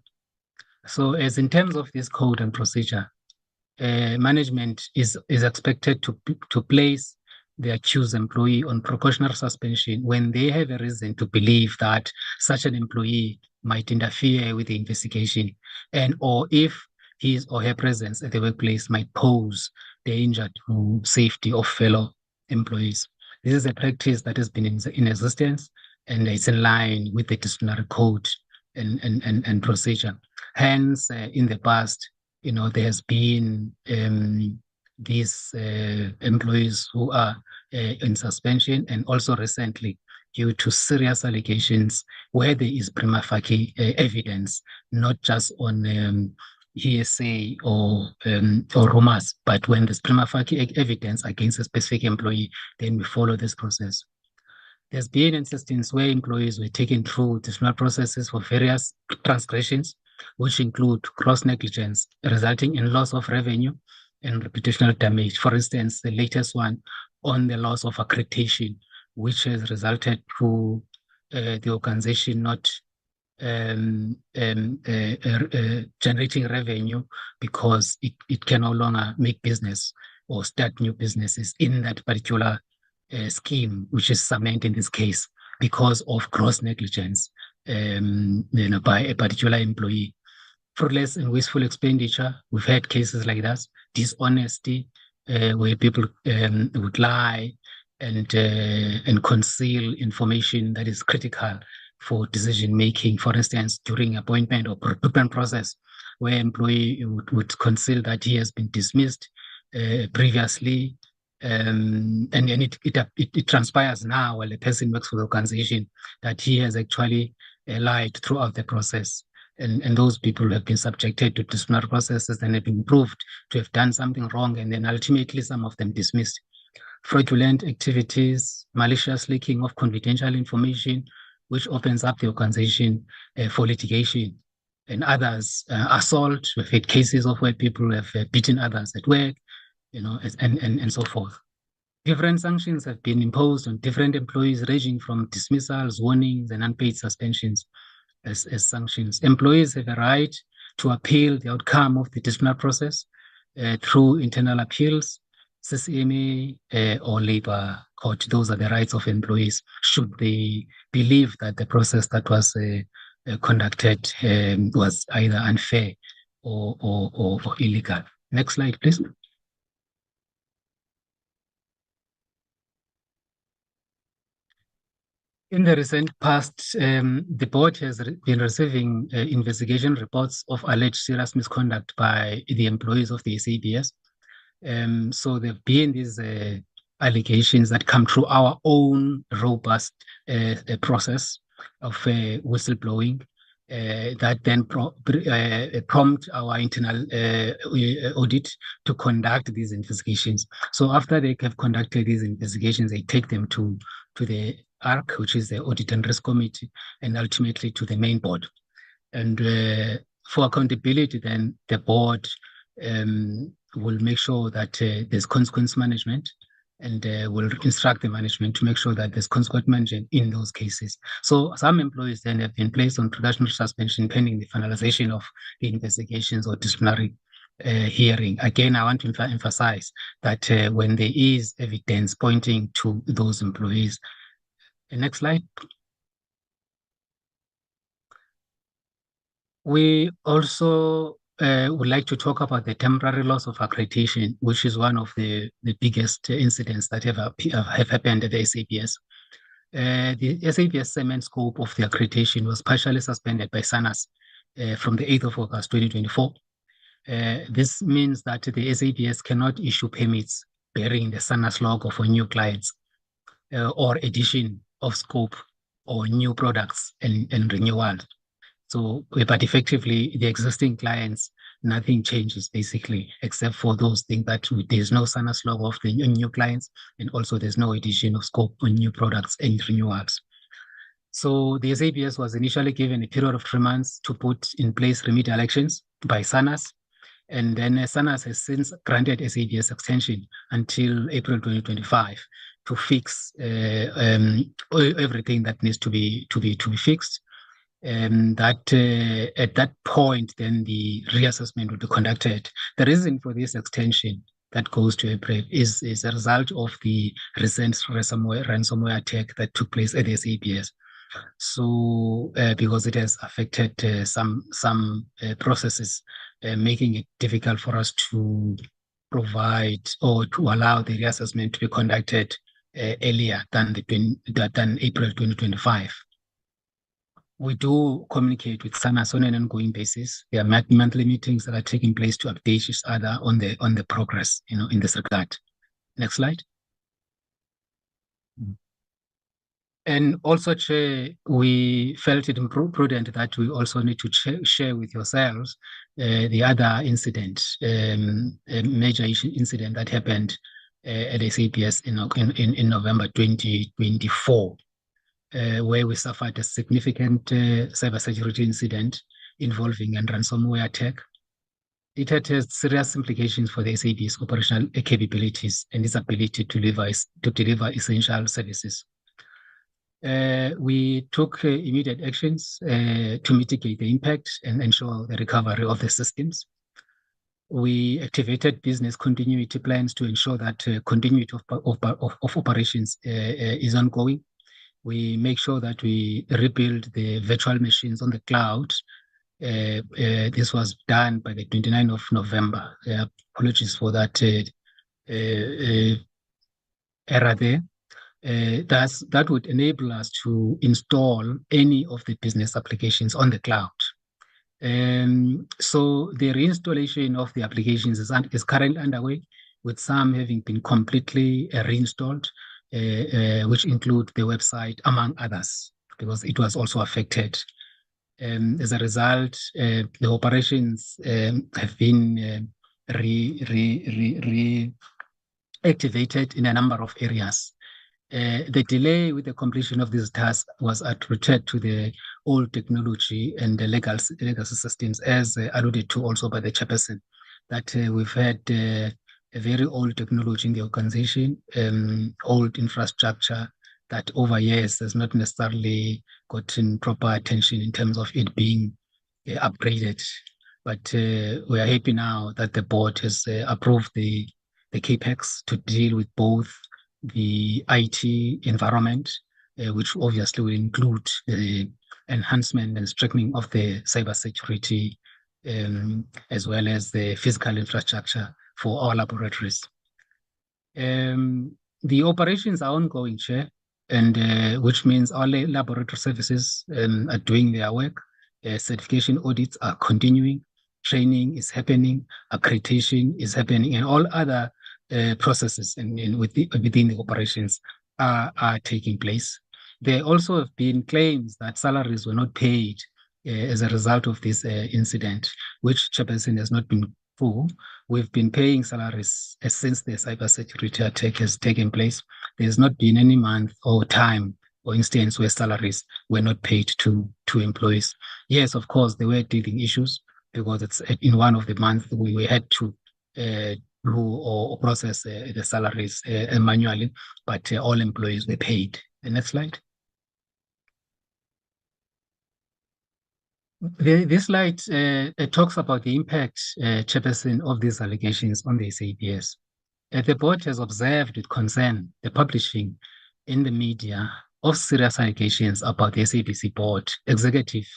So as in terms of this code and procedure, management is expected to place the accused employee on precautionary suspension when they have a reason to believe that such an employee might interfere with the investigation, and or if his or her presence at the workplace might pose danger to safety of fellow employees. This is a practice that has been in existence, and it's in line with the disciplinary code and procedure. Hence, in the past, there has been these employees who are in suspension, and also recently, due to serious allegations where there is prima facie evidence, not just on hearsay or rumors, but when there's prima facie evidence against a specific employee, then we follow this process. There's been instances where employees were taken through disciplinary processes for various transgressions, which include gross negligence, resulting in loss of revenue and reputational damage. For instance, the latest one on the loss of accreditation, which has resulted to the organization not generating revenue because it can no longer make business or start new businesses in that particular scheme, which is cement in this case, because of gross negligence by a particular employee. Fruitless and wasteful expenditure, we've had cases like that. Dishonesty, where people would lie and conceal information that is critical for decision making. For instance, during appointment or recruitment process, where employee would conceal that he has been dismissed previously, and it transpires now while the person works for the organization that he has actually lied throughout the process. And those people have been subjected to disciplinary processes and have been proved to have done something wrong, and then ultimately some of them dismissed. Fraudulent activities, malicious leaking of confidential information, which opens up the organization for litigation, and others, assault. We've had cases of where people have beaten others at work, and so forth. Different sanctions have been imposed on different employees, ranging from dismissals, warnings, and unpaid suspensions as sanctions. Employees have a right to appeal the outcome of the disciplinary process through internal appeals, CCMA, or labor court. Those are the rights of employees should they believe that the process that was conducted was either unfair or illegal. Next slide, please. In the recent past, the board has been receiving investigation reports of alleged serious misconduct by the employees of the SABS. So there have been these allegations that come through our own robust process of whistleblowing that then prompt our internal audit to conduct these investigations. So after they have conducted these investigations, they take them to the ARC, which is the Audit and Risk Committee, and ultimately to the main board. And for accountability, then the board will make sure that there's consequence management, and will instruct the management to make sure that there's consequence management in those cases. So some employees then have been placed on precautionary suspension pending the finalization of the investigations or disciplinary hearing. Again, I want to emphasize that when there is evidence pointing to those employees. The next slide. We also would like to talk about the temporary loss of accreditation, which is one of the biggest incidents that have happened at the SABS. The SABS cement scope of the accreditation was partially suspended by SANAS from the 8th of August 2024. This means that the SABS cannot issue permits bearing the SANAS logo for new clients or addition of scope or new products and renewals. So, but effectively, the existing clients, nothing changes basically, except for those things that there's no SANAS logo of the new clients, and also there's no addition of scope on new products and renewals. So the SABS was initially given a period of 3 months to put in place remedial actions by SANAS, and then SANAS has since granted SABS extension until April 2025 to fix everything that needs to be fixed. That at that point, then the reassessment will be conducted. The reason for this extension that goes to April is a result of the recent ransomware attack that took place at the SABS. So because it has affected some processes, making it difficult for us to provide or to allow the reassessment to be conducted earlier than April 2025. We do communicate with SANAS on an ongoing basis. There are monthly meetings that are taking place to update each other on the progress, in this regard. Next slide. And also, Chair, we felt it prudent that we also need to share with yourselves the other incident, a major incident that happened at SABS in November 2024. Where we suffered a significant cybersecurity incident involving a ransomware attack. It had serious implications for the SAB's operational capabilities and its ability to deliver essential services. We took immediate actions to mitigate the impact and ensure the recovery of the systems. We activated business continuity plans to ensure that continuity of operations is ongoing. We make sure that we rebuild the virtual machines on the cloud. This was done by the 29th of November. Apologies for that error there. That would enable us to install any of the business applications on the cloud. So the reinstallation of the applications is currently underway, with some having been completely reinstalled, which include the website, among others, because it was also affected. As a result, the operations have been reactivated in a number of areas. The delay with the completion of this task was attributed to the old technology and the legacy systems, as alluded to also by the chairperson, that we've had a very old technology in the organization, old infrastructure that over years has not necessarily gotten proper attention in terms of it being upgraded. But we are happy now that the board has approved the CAPEX to deal with both the IT environment, which obviously will include the enhancement and strengthening of the cybersecurity, as well as the physical infrastructure for our laboratories. The operations are ongoing, Chair, and which means our laboratory services are doing their work. Certification audits are continuing, training is happening, accreditation is happening, and all other processes within the operations are taking place. There also have been claims that salaries were not paid as a result of this incident, which Chairperson has not been full. We've been paying salaries since the cybersecurity attack has taken place. There's not been any month or time or instance where salaries were not paid to employees. Yes, of course, there were teething issues because it's in one of the months we had to do or process the salaries manually, but all employees were paid. The next slide. This slide talks about the impact, Chairperson, of these allegations on the SABS. The board has observed with concern the publishing in the media of serious allegations about the SABC board, executive,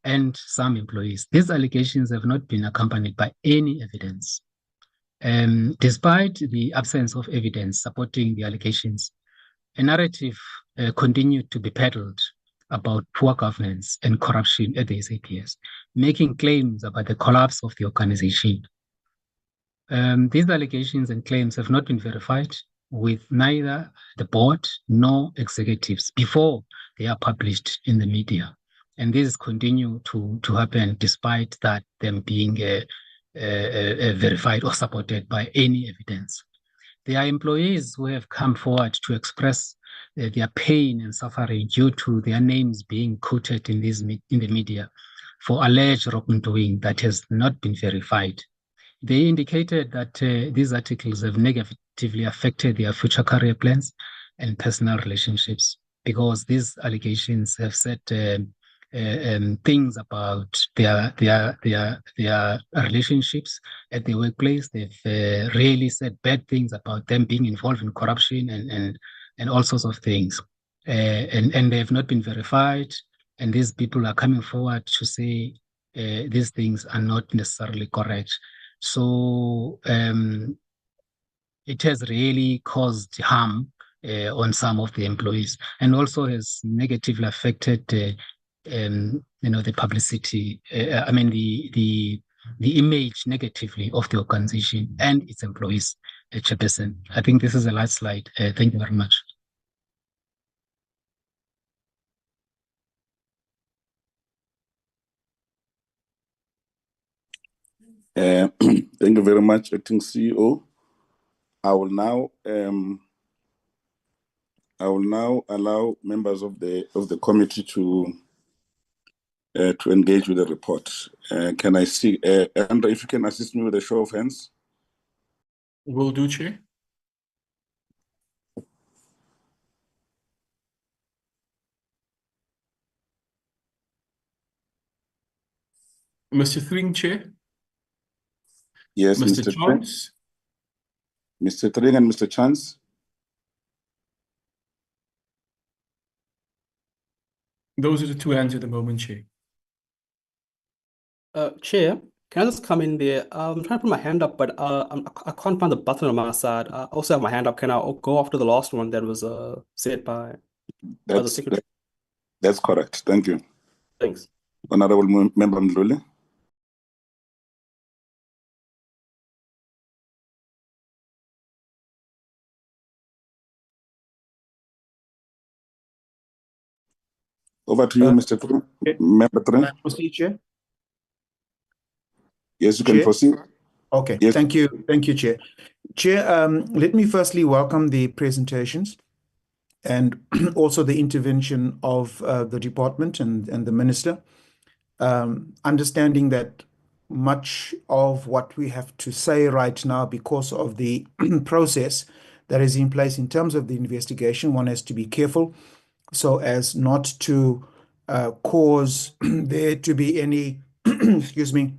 and some employees. These allegations have not been accompanied by any evidence. Despite the absence of evidence supporting the allegations, a narrative continued to be peddled about poor governance and corruption at the SABS, making claims about the collapse of the organization. These allegations and claims have not been verified with neither the board nor executives before they are published in the media. And this continue to happen despite that them being verified or supported by any evidence. There are employees who have come forward to express their pain and suffering due to their names being quoted in the media for alleged wrongdoing that has not been verified. They indicated that these articles have negatively affected their future career plans and personal relationships, because these allegations have said things about their relationships at the workplace. They've really said bad things about them being involved in corruption and all sorts of things, and they have not been verified. And these people are coming forward to say these things are not necessarily correct. So it has really caused harm on some of the employees, and also has negatively affected the publicity. The image negatively of the organization and its employees. Chairperson, I think this is the last slide. Thank you very much. Thank you very much, Acting CEO. I will now allow members of the committee to engage with the report. Can I see, Andrew, if you can assist me with a show of hands? Will do, Chair. Mr. Thring, Chair. Yes, Mr. Mr. Chance. Mr. Thring and Mr. Chance. Those are the two hands at the moment, Chair. Chair, can I just come in there? I'm trying to put my hand up, but I can't find the button on my side. I also have my hand up. Can I go after the last one that was said by the secretary? That's correct. Thank you. Thanks. Honorable Member Mdluli. Over to you, Mr. Thring. Member Thring. Proceed, Chair. Yes, you can Chair? proceed. Okay, Yes. thank you, Chair. Chair, let me firstly welcome the presentations and also the intervention of the department and the minister. Understanding that much of what we have to say right now, because of the process that is in place in terms of the investigation, one has to be careful so as not to cause there to be any, excuse me,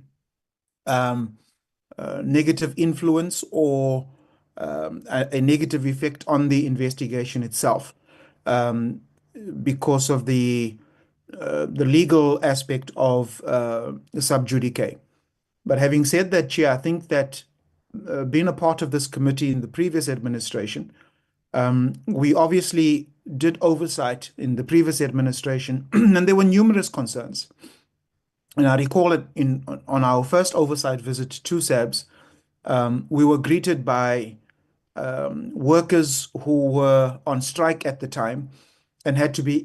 negative influence or a negative effect on the investigation itself, because of the legal aspect of sub judice. But having said that, Chair, I think that being a part of this committee in the previous administration, we obviously did oversight in the previous administration, and there were numerous concerns. And I recall it on our first oversight visit to SABS, we were greeted by workers who were on strike at the time and had to be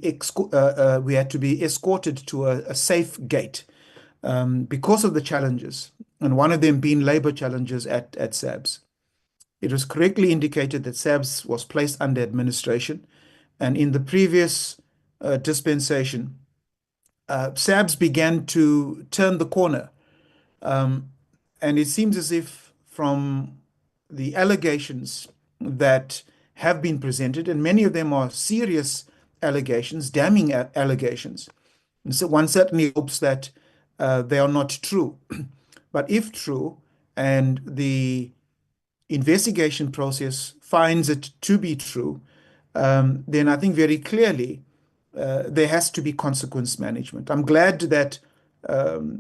we had to be escorted to a safe gate because of the challenges, and one of them being labor challenges at SABS. It was correctly indicated that SABS was placed under administration, and in the previous dispensation, SABS began to turn the corner. And it seems as if from the allegations that have been presented, and many of them are serious allegations, damning allegations, and so one certainly hopes that they are not true. But if true, and the investigation process finds it to be true, then I think very clearly there has to be consequence management. I'm glad that from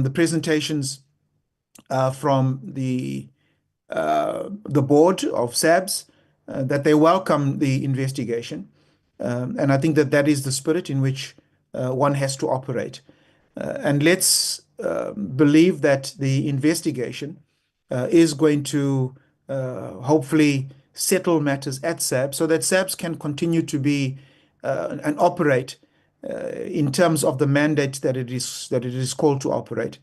the presentations from the board of SABS, that they welcome the investigation. And I think that that is the spirit in which one has to operate. And let's believe that the investigation is going to hopefully settle matters at SABS so that SABS can continue to be and operate in terms of the mandate that it is called to operate.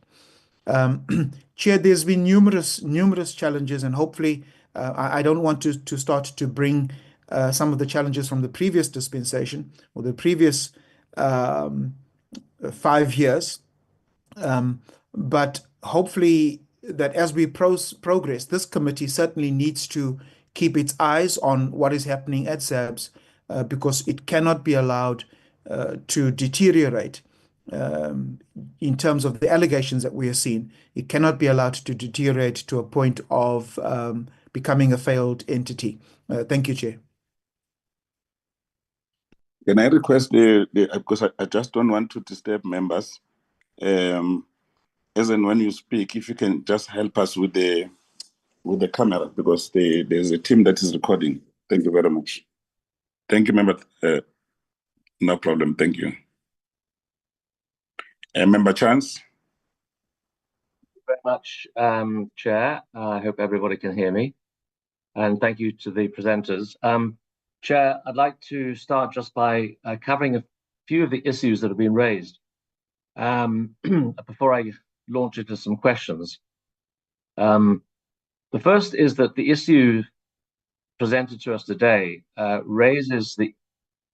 Chair, there's been numerous challenges, and hopefully I don't want to start to bring some of the challenges from the previous dispensation or the previous 5 years, but hopefully that as we progress, this committee certainly needs to keep its eyes on what is happening at SABS, because it cannot be allowed to deteriorate in terms of the allegations that we are seeing. It cannot be allowed to deteriorate to a point of becoming a failed entity. Thank you, Chair. Can I request because I just don't want to disturb members, as and when you speak, if you can just help us with the camera, because there's a team that is recording. Thank you very much. Thank you, member. No problem. Thank you. Member Chance. Very much, Chair. I hope everybody can hear me. And thank you to the presenters. Chair, I'd like to start just by covering a few of the issues that have been raised before I launch into some questions. The first is that the issue presented to us today raises the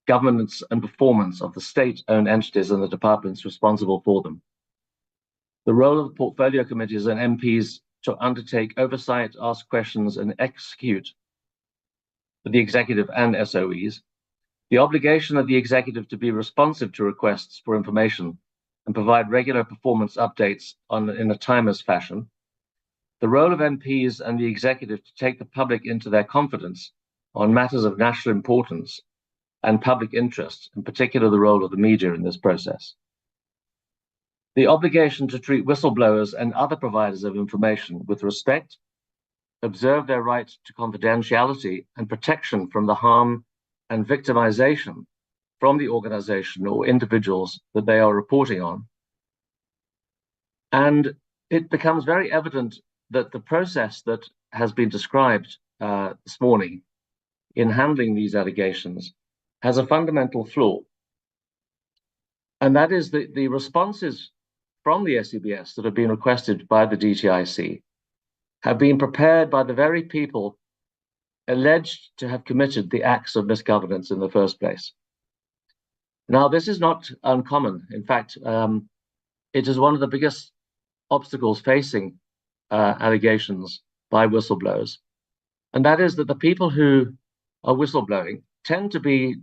governance and performance of the state-owned entities and the departments responsible for them. The role of the portfolio committees and MPs to undertake oversight, ask questions, and execute for the executive and SOEs, the obligation of the executive to be responsive to requests for information and provide regular performance updates in a timeless fashion, the role of MPs and the executive to take the public into their confidence on matters of national importance and public interest, in particular the role of the media in this process. The obligation to treat whistleblowers and other providers of information with respect, observe their right to confidentiality and protection from the harm and victimization from the organization or individuals that they are reporting on. And it becomes very evident that the process that has been described this morning in handling these allegations has a fundamental flaw. And that is that the responses from the SABS that have been requested by the DTIC have been prepared by the very people alleged to have committed the acts of misgovernance in the first place. Now, this is not uncommon. In fact, it is one of the biggest obstacles facing allegations by whistleblowers. And that is that the people who are whistleblowing tend to be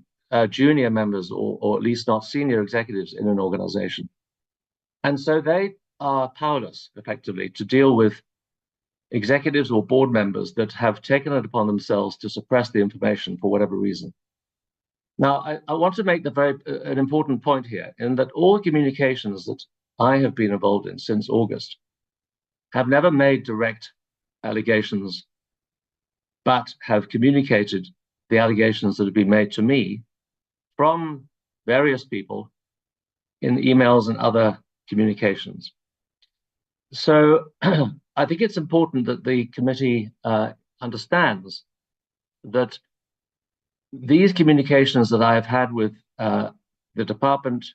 junior members or at least not senior executives in an organization. And so they are powerless, effectively, to deal with executives or board members that have taken it upon themselves to suppress the information for whatever reason. Now, I want to make an important point here, in that all communications that I have been involved in since August have never made direct allegations, but have communicated the allegations that have been made to me from various people in emails and other communications. So I think it's important that the committee understands that these communications that I have had with the department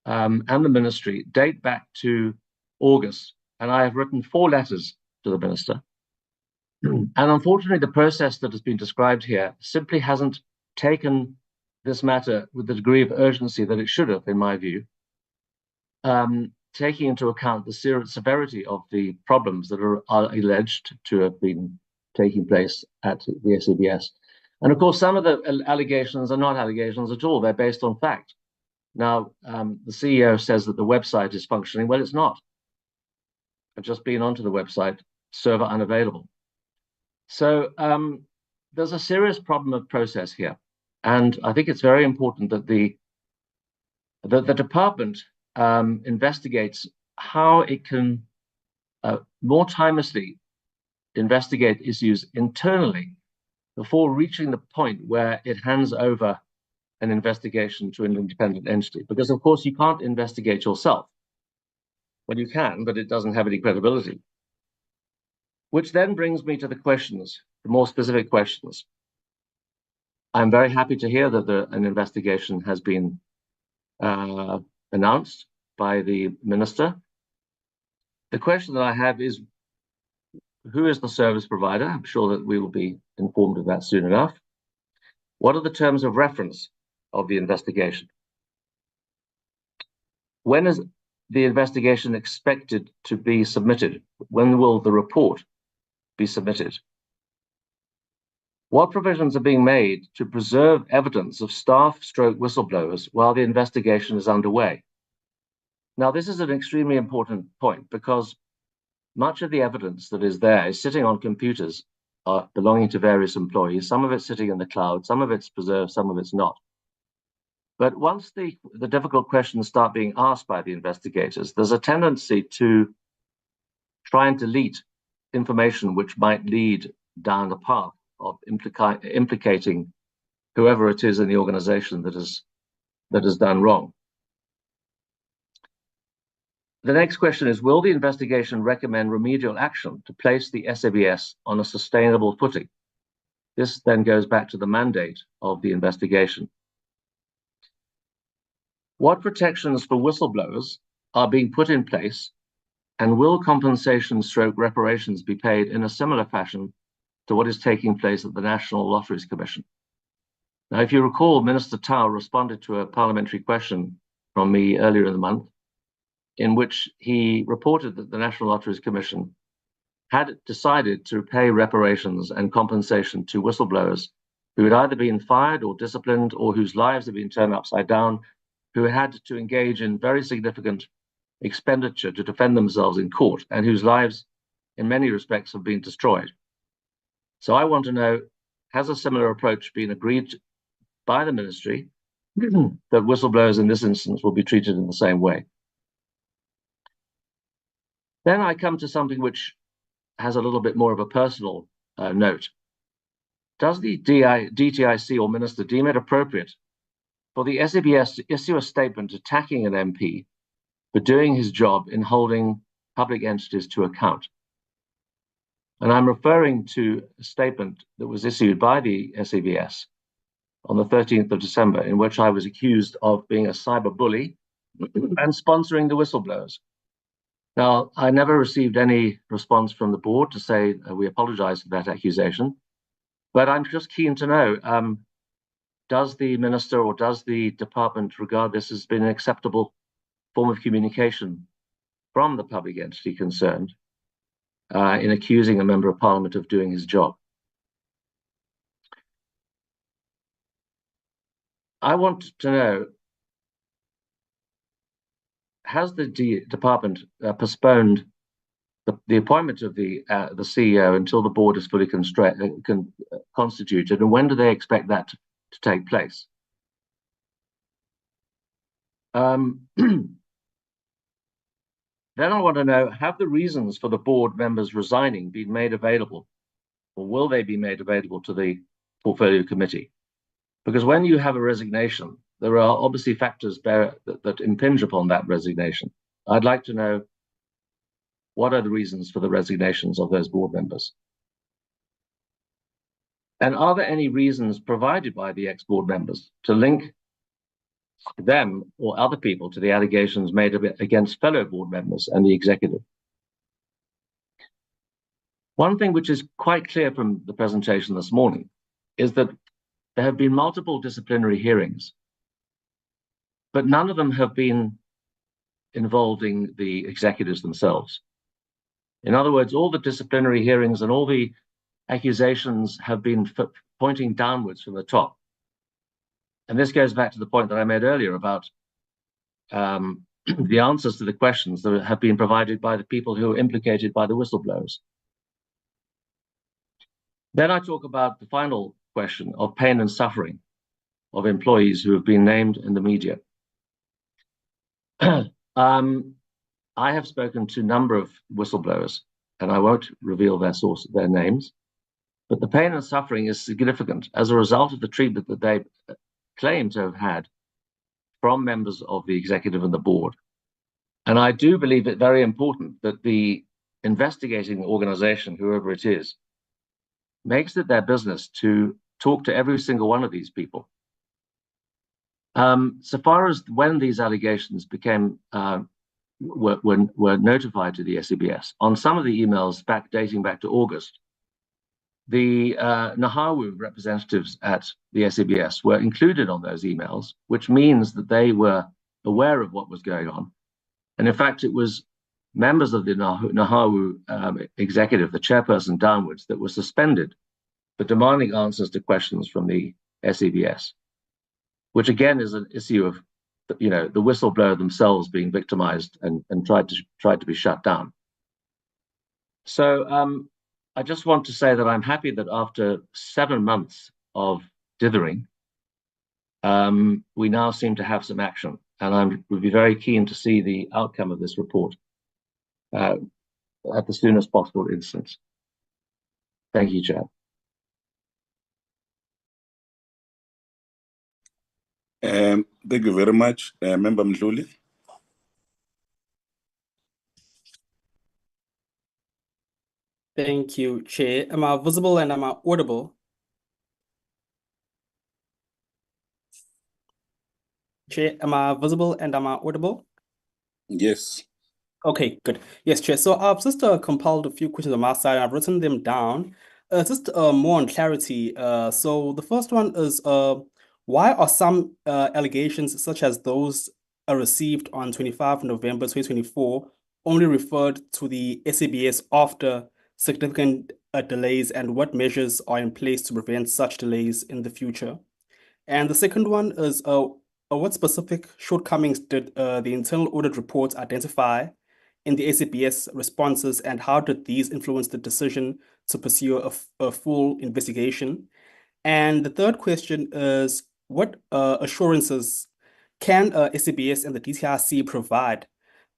and the ministry date back to August, and I have written 4 letters to the minister. And unfortunately, the process that has been described here simply hasn't taken this matter with the degree of urgency that it should have, in my view, taking into account the severity of the problems that are alleged to have been taking place at the SABS. And of course, some of the allegations are not allegations at all. They're based on fact. Now, the CEO says that the website is functioning. Well, it's not. I've just been onto the website, server unavailable. So there's a serious problem of process here. And I think it's very important that the department investigates how it can more timelessly investigate issues internally before reaching the point where it hands over an investigation to an independent entity. Because, of course, you can't investigate yourself. Well, you can, but it doesn't have any credibility. Which then brings me to the questions, the more specific questions. I'm very happy to hear that an investigation has been announced by the minister. The question that I have is, who is the service provider? I'm sure that we will be informed of that soon enough. What are the terms of reference of the investigation? When is the investigation expected to be submitted? When will the report be submitted? What provisions are being made to preserve evidence of staff stroke whistleblowers while the investigation is underway? Now, this is an extremely important point because much of the evidence that is there is sitting on computers belonging to various employees. Some of it's sitting in the cloud, some of it's preserved, some of it's not. But once the difficult questions start being asked by the investigators, there's a tendency to try and delete information which might lead down the path of implicating whoever it is in the organization that has done wrong. The next question is, will the investigation recommend remedial action to place the SABS on a sustainable footing? This then goes back to the mandate of the investigation. What protections for whistleblowers are being put in place, and will compensation / reparations be paid in a similar fashion to what is taking place at the National Lotteries Commission? Now, if you recall, Minister Tao responded to a parliamentary question from me earlier in the month, in which he reported that the National Lotteries Commission had decided to pay reparations and compensation to whistleblowers who had either been fired or disciplined, or whose lives had been turned upside down, who had to engage in very significant expenditure to defend themselves in court, and whose lives in many respects have been destroyed. So I want to know, has a similar approach been agreed by the ministry that whistleblowers in this instance will be treated in the same way? Then I come to something which has a little bit more of a personal note. Does the DTIC or minister deem it appropriate for the SABS to issue a statement attacking an MP for doing his job in holding public entities to account? And I'm referring to a statement that was issued by the SABS on the 13th of December, in which I was accused of being a cyber bully and sponsoring the whistleblowers. Now, I never received any response from the board to say we apologize for that accusation, but I'm just keen to know, does the minister or does the department regard this as being an acceptable form of communication from the public entity concerned in accusing a member of parliament of doing his job? I want to know, has the department postponed the appointment of the CEO until the board is fully constituted, and when do they expect that to take place? Then I want to know, have the reasons for the board members resigning been made available, or will they be made available to the portfolio committee? Because when you have a resignation, there are obviously factors that impinge upon that resignation. I'd like to know, what are the reasons for the resignations of those board members? And are there any reasons provided by the ex-board members to link them or other people to the allegations made against fellow board members and the executive? One thing which is quite clear from the presentation this morning is that there have been multiple disciplinary hearings, but none of them have been involving the executives themselves. In other words, all the disciplinary hearings and all the accusations have been pointing downwards from the top. And this goes back to the point that I made earlier about the answers to the questions that have been provided by the people who are implicated by the whistleblowers. Then I talk about the final question of pain and suffering of employees who have been named in the media. I have spoken to a number of whistleblowers, and I won't reveal their names, but the pain and suffering is significant as a result of the treatment that they claim to have had from members of the executive and the board. And I do believe it very important that the investigating organization, whoever it is, makes it their business to talk to every single one of these people. So far as when these allegations became were notified to the SABS, on some of the emails dating back to August, the Nahawu representatives at the SABS were included on those emails, which means that they were aware of what was going on. And in fact, it was members of the Nahawu executive, the chairperson downwards, that were suspended for demanding answers to questions from the SABS, which again is an issue of, the whistleblower themselves being victimized and tried to be shut down. So I just want to say that I'm happy that after 7 months of dithering, we now seem to have some action, and I would be very keen to see the outcome of this report at the soonest possible instance. Thank you, Chair. Thank you very much, Member Mdluli. Thank you, Chair. Am I visible and am I audible? Chair, am I visible and am I audible? Yes. Okay, good. Yes, Chair. So I've just compiled a few questions on my side, and I've written them down. Just more on clarity. So the first one is, why are some allegations such as those received on 25 November 2024 only referred to the SABS after significant delays, and what measures are in place to prevent such delays in the future? And the second one is, what specific shortcomings did the internal audit reports identify in the SABS responses, and how did these influence the decision to pursue a full investigation? And the third question is, what assurances can SABS and the DTRC provide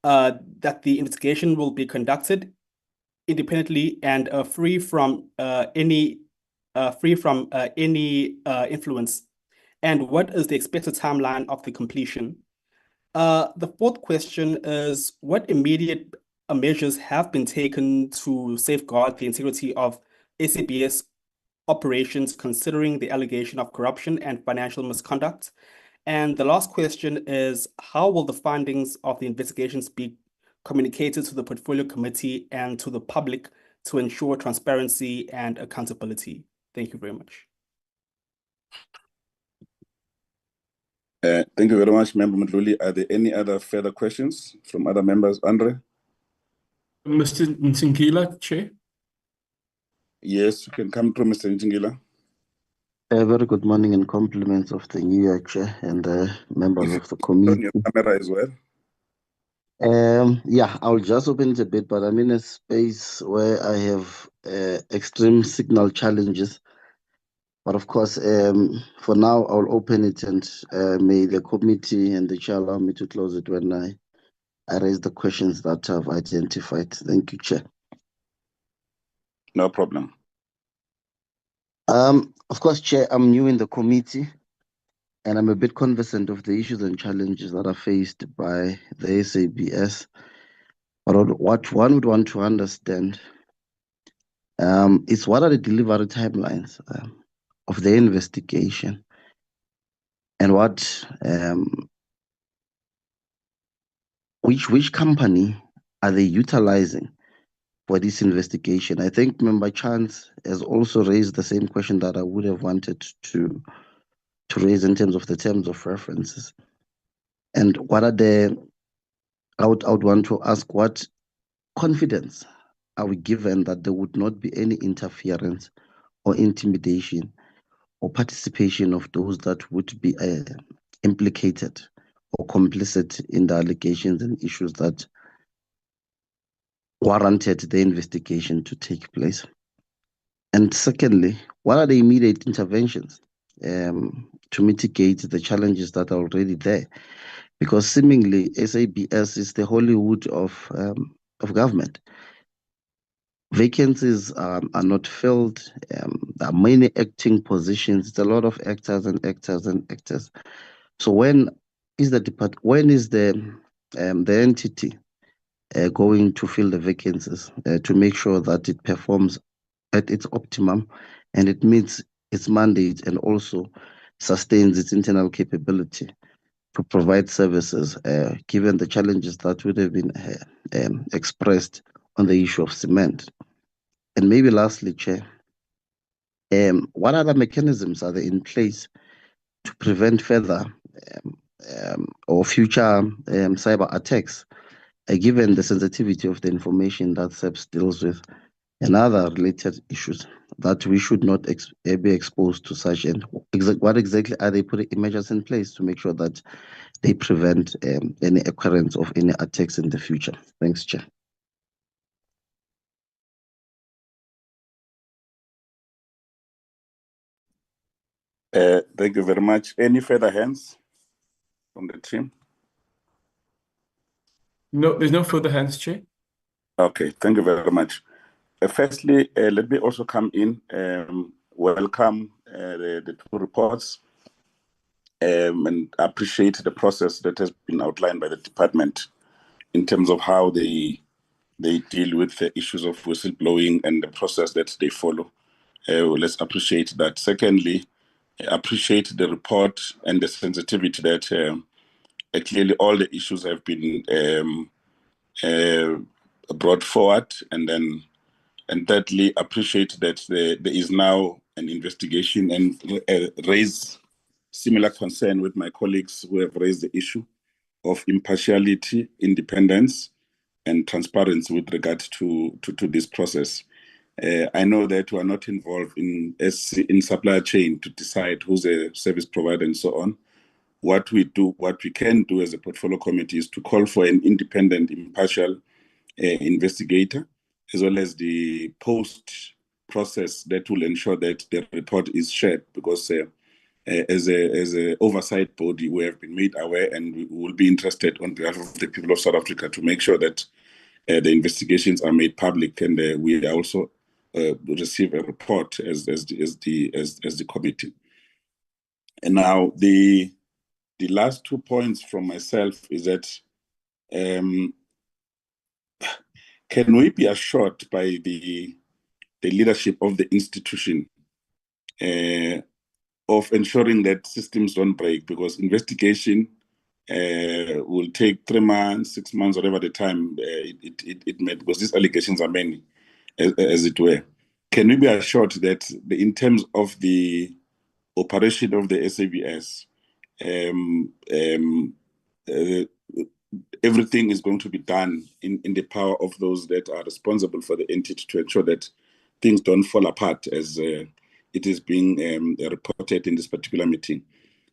that the investigation will be conducted independently and free from any influence? And what is the expected timeline of the completion? The fourth question is, what immediate measures have been taken to safeguard the integrity of SABS operations, considering the allegation of corruption and financial misconduct? And the last question is, how will the findings of the investigations be communicated to the Portfolio Committee and to the public to ensure transparency and accountability? Thank you very much. Thank you very much, Member Mdluli. Are there any other further questions from other members? Andre? Mr. Nsingila, Chair. Yes, you can come through, Mr. Nsingila. A very good morning and compliments of the new year, Chair, and members of the committee. On your camera as well. Yeah, I'll just open it a bit, but I'm in a space where I have extreme signal challenges. But of course, for now, I'll open it, and may the committee and the chair allow me to close it when I raise the questions that I've identified. Thank you, Chair. No problem. Of course, Chair, I'm new in the committee, and I'm a bit conversant of the issues and challenges that are faced by the SABS. But what one would want to understand is, what are the delivery timelines of the investigation, and what which company are they utilizing for this investigation? I think Member Chance has also raised the same question that I would have wanted to raise in terms of the terms of references. And what are the, I would want to ask, what confidence are we given that there would not be any interference or intimidation or participation of those that would be implicated or complicit in the allegations and issues that warranted the investigation to take place? And secondly, what are the immediate interventions to mitigate the challenges that are already there? Because seemingly SABS is the Hollywood of government. Vacancies are not filled. There are many acting positions. It's a lot of actors and actors and actors. So when is the entity going to fill the vacancies to make sure that it performs at its optimum and it meets its mandate and also sustains its internal capability to provide services, given the challenges that would have been expressed on the issue of cement? And maybe lastly, Chair, what other mechanisms are there in place to prevent further or future cyber attacks given the sensitivity of the information that SABS deals with and other related issues, that we should not be exposed to such, and what exactly are they putting measures in place to make sure that they prevent any occurrence of any attacks in the future? Thanks, Chair. Thank you very much. Any further hands from the team? No, there's no further hands, Chair. Okay, thank you very much. Firstly, let me also come in, welcome the two reports, and appreciate the process that has been outlined by the department in terms of how they deal with the issues of whistleblowing and the process that they follow. Let's appreciate that. Secondly, appreciate the report and the sensitivity that clearly all the issues have been brought forward, and thirdly, appreciate that there is now an investigation, and raise similar concern with my colleagues who have raised the issue of impartiality, independence, and transparency with regard to this process. I know that we are not involved in supply chain to decide who's a service provider and so on. What we can do as a portfolio committee is to call for an independent, impartial investigator, as well as the post process that will ensure that the report is shared, because as a oversight body, we have been made aware, and we will be interested on behalf of the people of South Africa to make sure that the investigations are made public, and we also receive a report as the committee. And now the last 2 points from myself is that can we be assured by the leadership of the institution of ensuring that systems don't break, because investigation will take 3 months, 6 months, whatever the time it may, because these allegations are many, as it were. Can we be assured that in terms of the operation of the SABS, everything is going to be done in the power of those that are responsible for the entity to ensure that things don't fall apart as it is being reported in this particular meeting?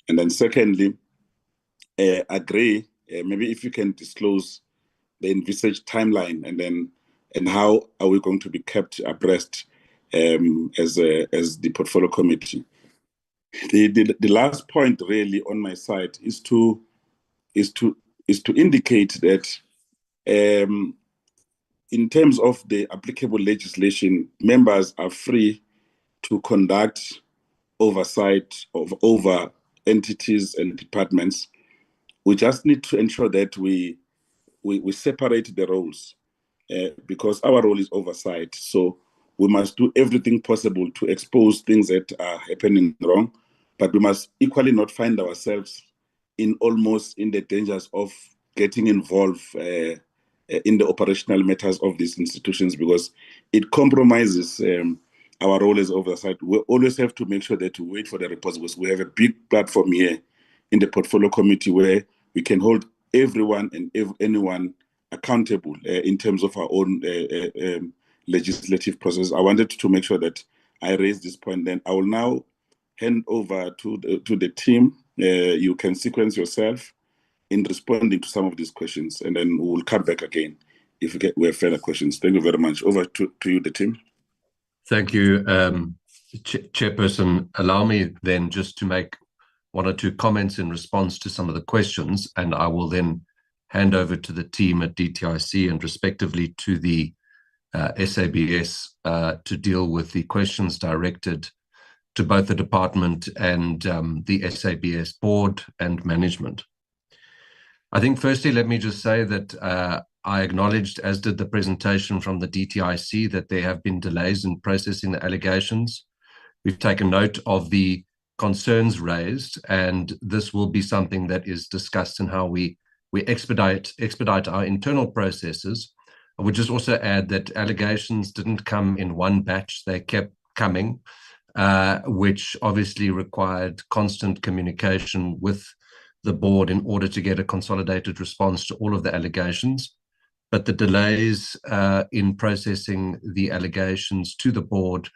And then secondly, agree, maybe if you can disclose the envisaged timeline, and how are we going to be kept abreast as the portfolio committee. The last point really on my side is to indicate that in terms of the applicable legislation, members are free to conduct oversight over entities and departments. We just need to ensure that we separate the roles, because our role is oversight. So we must do everything possible to expose things that are happening wrong, but we must equally not find ourselves in the dangers of getting involved in the operational matters of these institutions, because it compromises our role as oversight. We always have to make sure that we wait for the reports, because we have a big platform here in the portfolio committee where we can hold everyone and anyone accountable in terms of our own legislative process. I wanted to make sure that I raised this point. Then I will now hand over to the team. You can sequence yourself in responding to some of these questions, and then we will come back again if we have further questions. Thank you very much. Over to you, the team. Thank you, Chairperson. Allow me then just to make 1 or 2 comments in response to some of the questions, and I will then hand over to the team at DTIC and respectively to the SABS to deal with the questions directed to both the department and the SABS board and management. I think firstly, let me just say that I acknowledged, as did the presentation from the DTIC, that there have been delays in processing the allegations. We've taken note of the concerns raised, and this will be something that is discussed in how we expedite our internal processes. I would just also add that allegations didn't come in one batch, they kept coming, which obviously required constant communication with the board in order to get a consolidated response to all of the allegations. but the delays in processing the allegations to the board,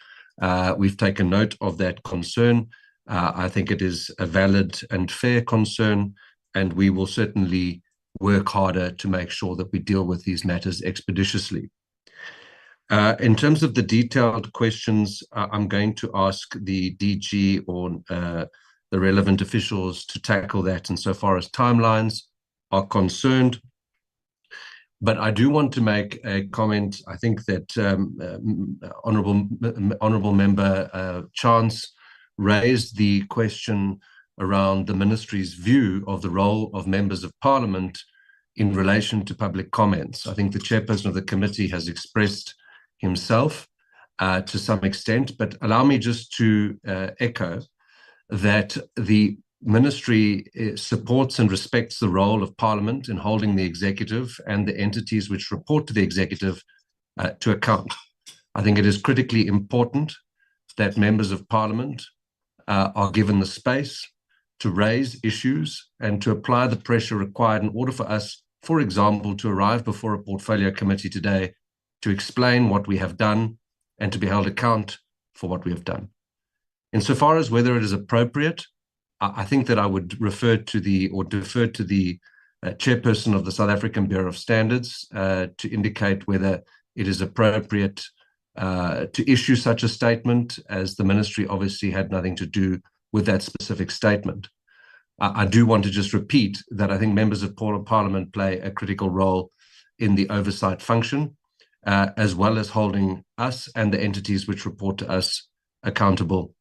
we've taken note of that concern. I think it is a valid and fair concern, and we will certainly work harder to make sure that we deal with these matters expeditiously. In terms of the detailed questions, I'm going to ask the DG or the relevant officials to tackle that insofar as timelines are concerned. But I do want to make a comment. I think that Honourable Member Chance raised the question around the Ministry's view of the role of members of Parliament in relation to public comments. I think the chairperson of the committee has expressed himself to some extent, but allow me just to echo that the Ministry supports and respects the role of Parliament in holding the executive and the entities which report to the executive to account. I think it is critically important that members of Parliament are given the space to raise issues and to apply the pressure required in order for us, for example, to arrive before a portfolio committee today to explain what we have done and to be held account for what we have done. Insofar as whether it is appropriate, I think that I would refer to the or defer to the chairperson of the South African Bureau of Standards to indicate whether it is appropriate to issue such a statement, as the Ministry obviously had nothing to do with that specific statement. I do want to just repeat that I think members of Parliament play a critical role in the oversight function, as well as holding us and the entities which report to us accountable.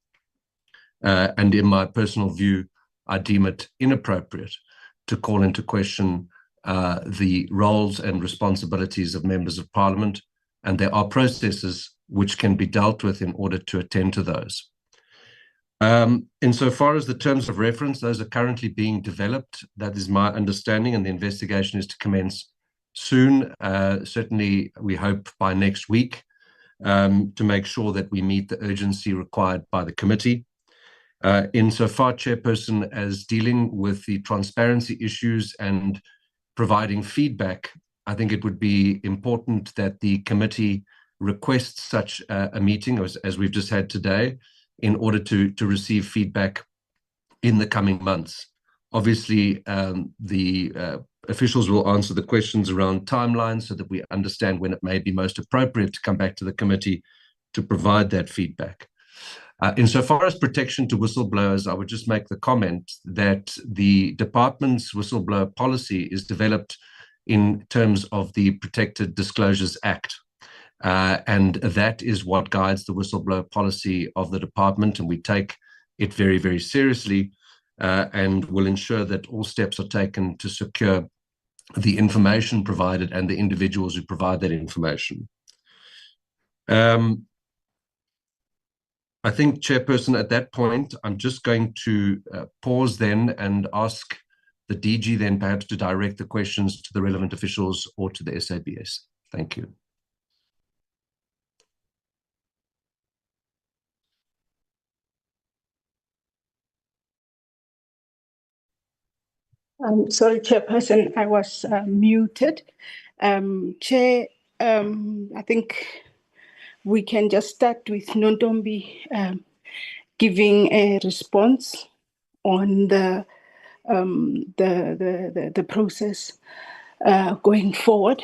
And in my personal view, I deem it inappropriate to call into question the roles and responsibilities of members of Parliament, and there are processes which can be dealt with in order to attend to those. Insofar as the terms of reference, those are currently being developed. That is my understanding, and the investigation is to commence soon. Certainly, we hope by next week, to make sure that we meet the urgency required by the committee. Insofar, Chairperson, as dealing with the transparency issues and providing feedback, I think it would be important that the committee requests such a meeting as we've just had today, in order to receive feedback in the coming months. Obviously, the officials will answer the questions around timelines so that we understand when it may be most appropriate to come back to the committee to provide that feedback. Insofar as protection to whistleblowers, I would just make the comment that the department's whistleblower policy is developed in terms of the Protected Disclosures Act. And that is what guides the whistleblower policy of the department, and we take it very, very seriously, and will ensure that all steps are taken to secure the information provided and the individuals who provide that information. I think, Chairperson, at that point, I'm just going to pause then and ask the DG then perhaps to direct the questions to the relevant officials or to the SABS. Thank you. Sorry, Chairperson, I was muted. Chair, I think we can just start with Nontombi giving a response on the process going forward,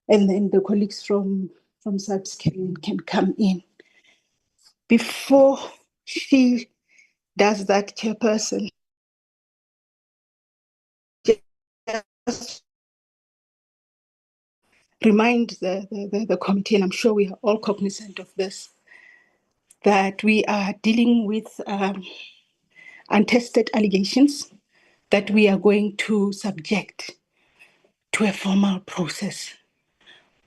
and then the colleagues from SABS can come in. Before she does that, Chairperson, just remind the committee, and I'm sure we are all cognizant of this, that we are dealing with untested allegations that we are going to subject to a formal process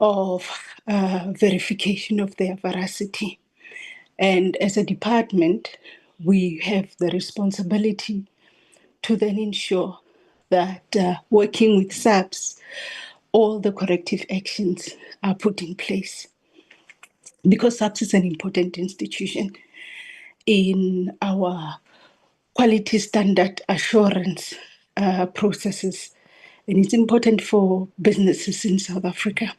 of verification of their veracity. And as a department, we have the responsibility to then ensure that working with SABS, all the corrective actions are put in place. Because SABS is an important institution in our quality standard assurance processes and it's important for businesses in South Africa.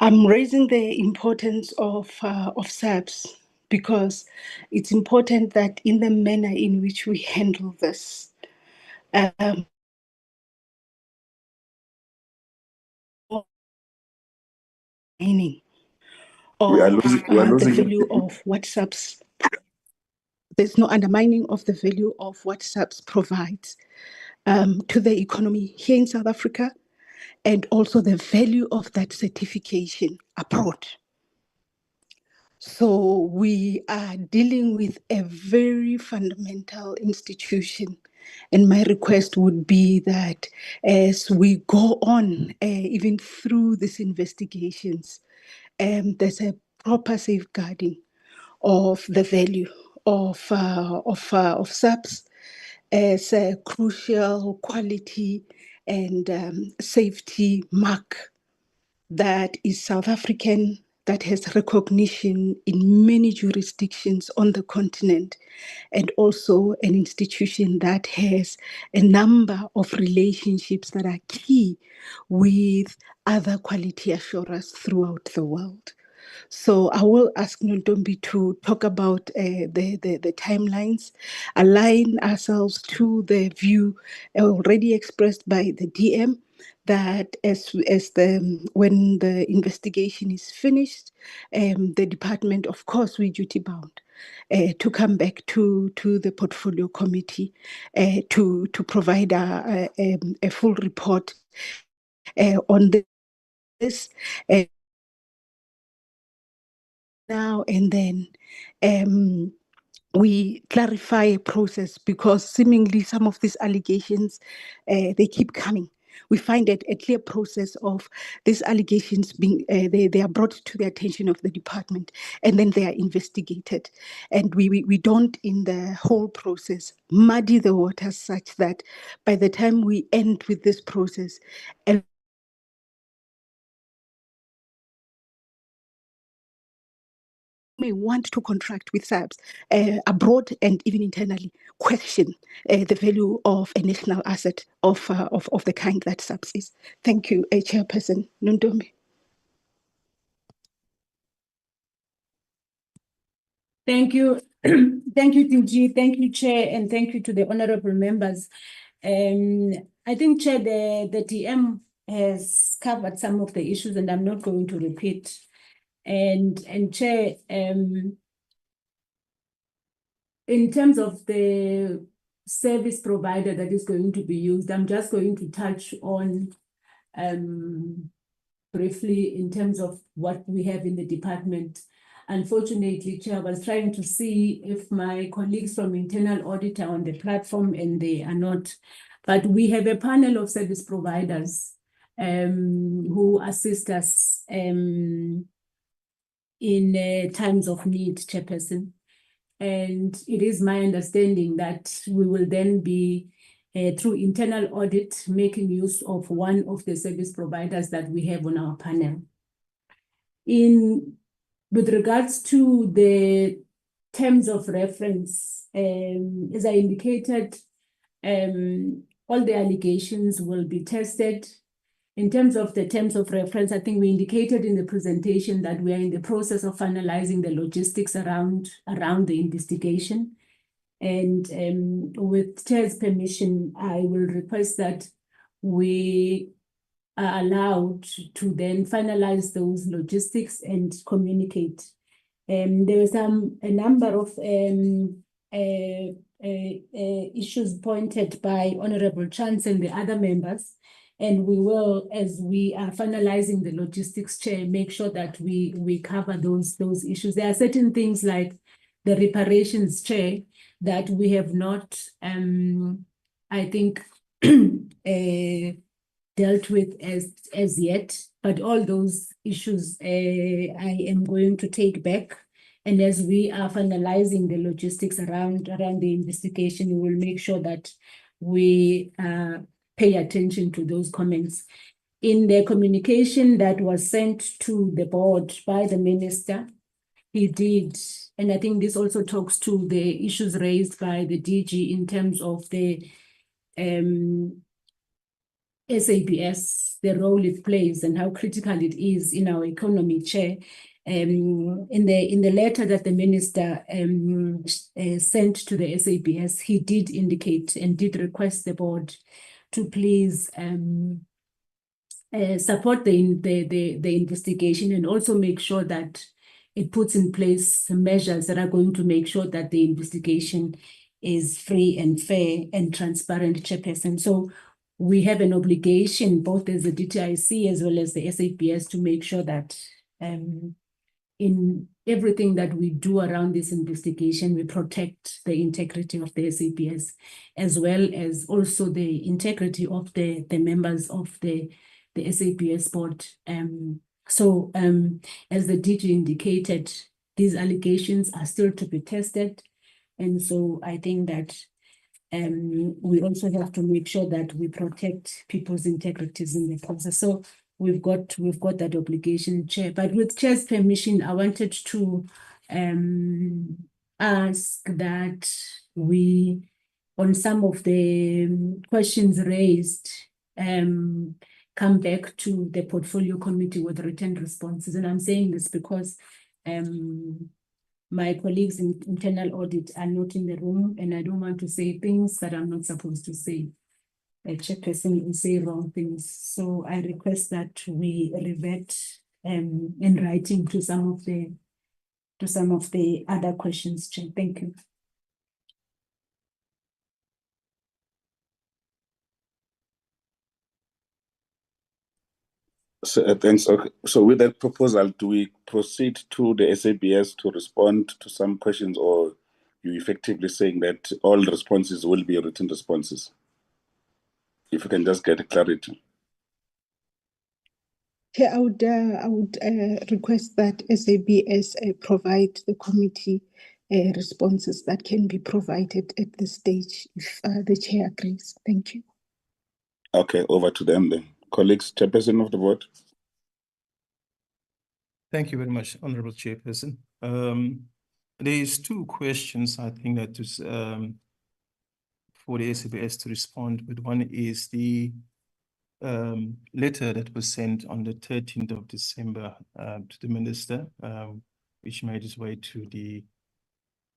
I'm raising the importance of SABS because it's important that in the manner in which we handle this, meaning We are of losing the value of what SABS. There's no undermining of the value of what SABS provides to the economy here in South Africa, and also the value of that certification abroad. So we are dealing with a very fundamental institution. And my request would be that as we go on, even through these investigations, there's a proper safeguarding of the value of SABS as a crucial quality and safety mark that is South African, that has recognition in many jurisdictions on the continent, and also an institution that has a number of relationships that are key with other quality assurers throughout the world. So I will ask Nontombi to talk about the timelines, align ourselves to the view already expressed by the DM, that when the investigation is finished, the department, of course, we're duty bound to come back to the portfolio committee to provide a full report on this. Now and then we clarify a process, because seemingly some of these allegations, they keep coming. We find that a clear process of these allegations being, they are brought to the attention of the department, and then they are investigated. And we don't, in the whole process, muddy the waters such that by the time we end with this process, may want to contract with SABS abroad and even internally question the value of a national asset of the kind that SABS is. Thank you, Chairperson Nontombi. Thank you. Thank you, TG. Thank you, Chair, and thank you to the honorable members. I think, Chair, the DM has covered some of the issues, and I'm not going to repeat. And Chair, in terms of the service provider that is going to be used, I'm just going to touch on briefly in terms of what we have in the department. Unfortunately, Chair, I was trying to see if my colleagues from internal audit are on the platform, and they are not. But we have a panel of service providers who assist us in times of need, Chairperson. And it is my understanding that we will then be, through internal audit, making use of one of the service providers that we have on our panel. With regards to the terms of reference, as I indicated, all the allegations will be tested. In terms of the terms of reference, I think we indicated in the presentation that we are in the process of finalizing the logistics around the investigation. And with Chair's permission, I will request that we are allowed to then finalize those logistics and communicate. There was a number of issues pointed by Honorable Chance and the other members, and we will, as we are finalizing the logistics, Chair, make sure that we cover those issues. There are certain things like the reparations, Chair, that we have not, I think, dealt with as yet, but all those issues I am going to take back. And as we are finalizing the logistics around the investigation, we will make sure that we pay attention to those comments. In the communication that was sent to the board by the minister, he did, and I think this also talks to the issues raised by the DG in terms of the SABS, the role it plays and how critical it is in our economy, Chair. In the letter that the minister sent to the SABS, he did indicate and did request the board to please support the investigation and also make sure that it puts in place measures that are going to make sure that the investigation is free and fair and transparent, Chairperson. So we have an obligation, both as the DTIC as well as the SABS, to make sure that in everything that we do around this investigation, we protect the integrity of the SABS, as well as also the integrity of the members of the SABS board. As the DG indicated, these allegations are still to be tested. And so I think that we also have to make sure that we protect people's integrities in the process. So we've got that obligation, Chair. But with Chair's permission, I wanted to ask that we, on some of the questions raised, come back to the portfolio committee with written responses. And I'm saying this because my colleagues in internal audit are not in the room, and I don't want to say things that I'm not supposed to say. A chairperson will say wrong things. So I request that we revert in writing to some of the other questions, Chair. Thank you. So, thanks. Okay. So with that proposal, do we proceed to the SABS to respond to some questions, or you effectively saying that all responses will be written responses? If you can just get clarity. Yeah, I would request that SABS provide the committee responses that can be provided at this stage, if the chair agrees. Thank you. Okay, over to them then. Colleagues, Chairperson of the board. Thank you very much, Honorable Chairperson. There's two questions I think that is for the SABS to respond with. One is the letter that was sent on the 13th of December to the Minister, which made its way to the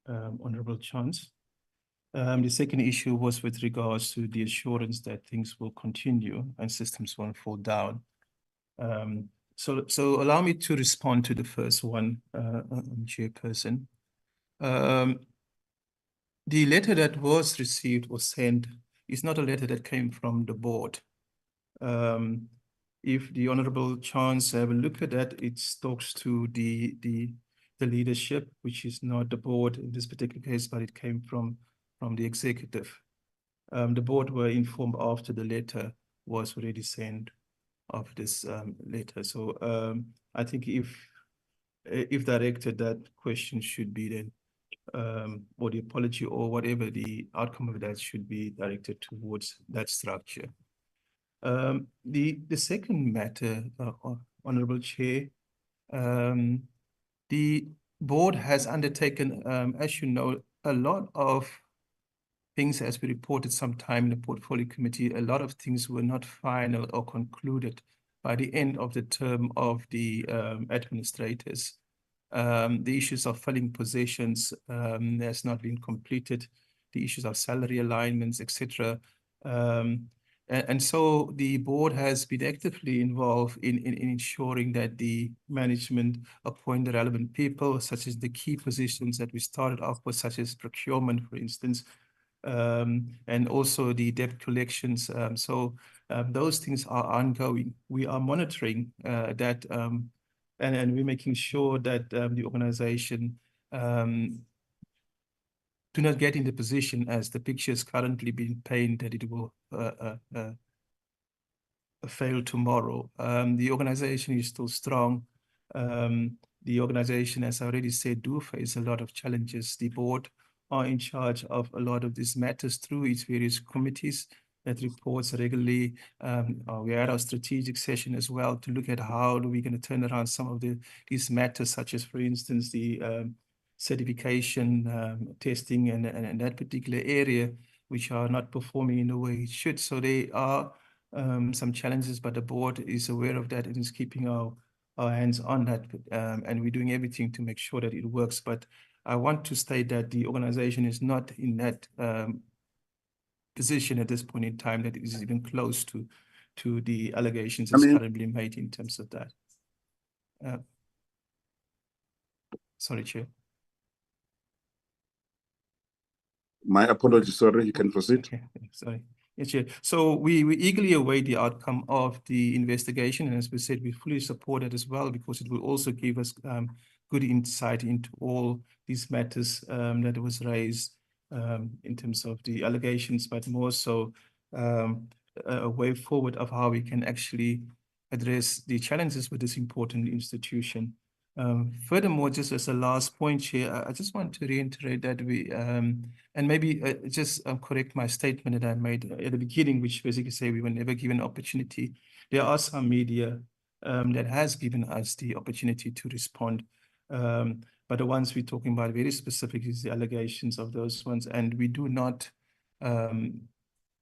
Honorable Chance. The second issue was with regards to the assurance that things will continue and systems won't fall down. So allow me to respond to the first one, Chairperson. The letter that was received or sent is not a letter that came from the board. If the Honorable Chance have a look at that, it talks to the leadership, which is not the board in this particular case, but it came from the executive. The board were informed after the letter was already sent of this letter. So I think if directed, that question should be then, or the apology or whatever the outcome of that should be directed towards that structure. The second matter, Honorable Chair, the board has undertaken, as you know, a lot of things, as we reported sometime in the portfolio committee. A lot of things were not final or concluded by the end of the term of the administrators. The issues of filling positions has not been completed. The issues of salary alignments, etc. And so the board has been actively involved in ensuring that the management appoint the relevant people, such as the key positions that we started off with, such as procurement, for instance, and also the debt collections. Those things are ongoing. We are monitoring that, and we're making sure that the organization do not get in the position, as the picture is currently being painted, that it will fail tomorrow. The organization is still strong. The organization, as I already said, do face a lot of challenges. The board are in charge of a lot of these matters through its various committees that reports regularly. We had our strategic session as well to look at how are we going to turn around some of these matters, such as, for instance, the certification, testing, and that particular area, which are not performing in the way it should. So they are some challenges, but the board is aware of that and is keeping our hands on that, and we're doing everything to make sure that it works. But I want to state that the organization is not in that position at this point in time that is even close to the allegations that's currently made in terms of that. Sorry, Chair. My apologies, sorry, you can proceed. Okay, sorry. Yes, Chair. So we eagerly await the outcome of the investigation, and as we said, we fully support it as well, because it will also give us good insight into all these matters that was raised in terms of the allegations, but more so a way forward of how we can actually address the challenges with this important institution. Furthermore, just as a last point, Chair, I just want to reiterate that we, and maybe just correct my statement that I made at the beginning, which basically say we were never given opportunity. There are some media that has given us the opportunity to respond. But the ones we're talking about very specific is the allegations of those ones, and we do not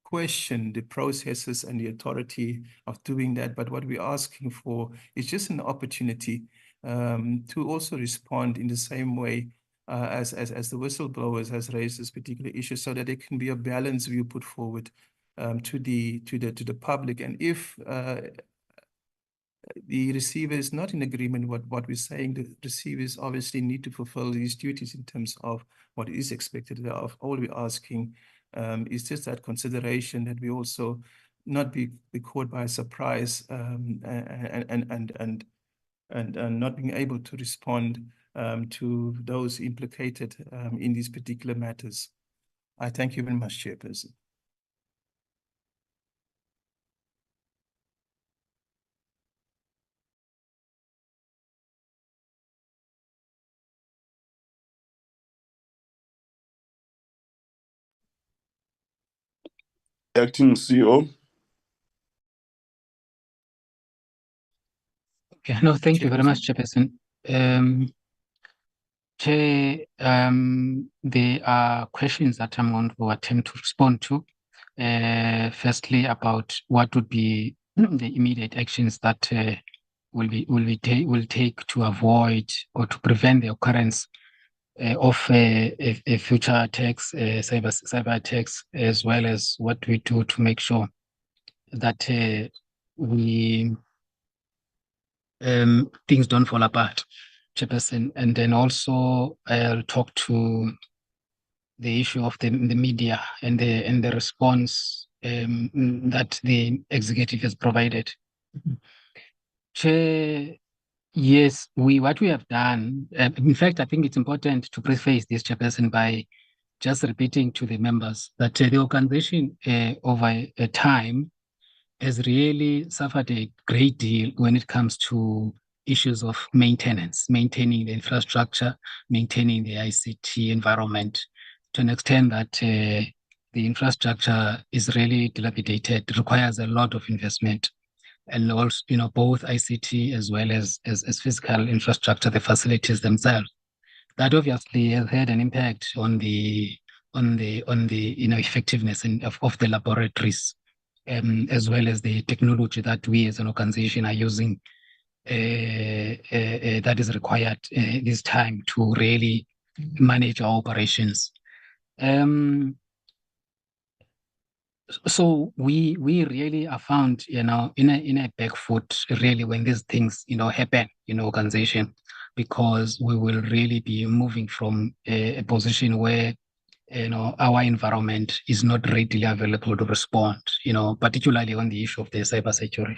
question the processes and the authority of doing that. But what we're asking for is just an opportunity to also respond in the same way as the whistleblowers has raised this particular issue, so that there can be a balanced view put forward to the public. And if the receiver is not in agreement with what we're saying, the receivers obviously need to fulfill these duties in terms of what is expected of. All we're asking is just that consideration, that we also not be caught by surprise and not being able to respond to those implicated in these particular matters. I thank you very much, Chairperson. Acting CEO. Okay, no, thank you very much, Chairperson. Chair, there are questions that I'm going to attempt to respond to. Firstly, about what would be the immediate actions that will take to avoid or to prevent the occurrence of a future attacks, cyber attacks, as well as what we do to make sure that we things don't fall apart, Chairperson. And then also I'll talk to the issue of the media and the response that the executive has provided. Chair, yes, what we have done, in fact, I think it's important to preface this, Chairperson, by just repeating to the members that the organization over a time has really suffered a great deal when it comes to issues of maintenance, maintaining the infrastructure, maintaining the ICT environment, to an extent that the infrastructure is really dilapidated. It requires a lot of investment, and also, both ICT as well as physical infrastructure, the facilities themselves. That obviously has had an impact on the effectiveness of the laboratories, as well as the technology that we as an organization are using, that is required this time to really manage our operations. So we really are found, in a back foot, really, when these things, happen in organization, because we will really be moving from a position where our environment is not readily available to respond, particularly on the issue of the cybersecurity.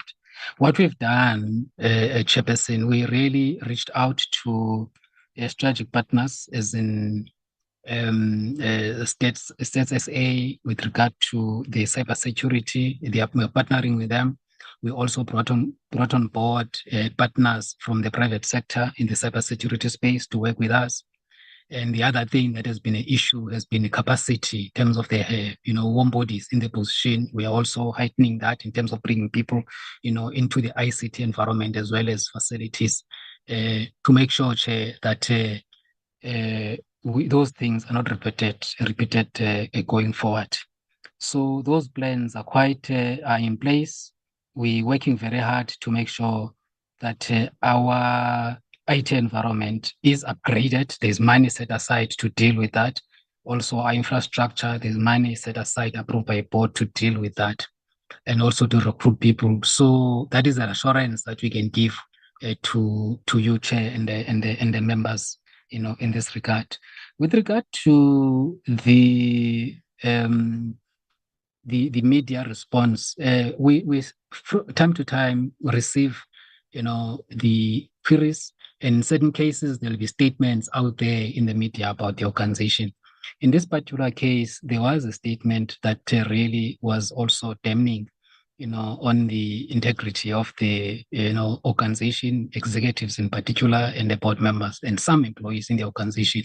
What we've done, Chairperson, we really reached out to strategic partners, as in states SA, with regard to the cybersecurity. We're partnering with them. We also brought on board partners from the private sector in the cybersecurity space to work with us. And the other thing that has been an issue has been the capacity in terms of the warm bodies in the position. We are also heightening that in terms of bringing people into the ICT environment as well as facilities, to make sure, Chair, that those things are not repeated going forward. So those plans are are in place. We're working very hard to make sure that our IT environment is upgraded. There's money set aside to deal with that. Also, our infrastructure, there's money set aside approved by board to deal with that, and also to recruit people. So that is an assurance that we can give to you, Chair, and the members, in this regard. With regard to the media response, we from time to time receive, the queries. In certain cases, there'll be statements out there in the media about the organization. In this particular case, there was a statement that really was also damning, on the integrity of the, organization, executives in particular, and the board members and some employees in the organization.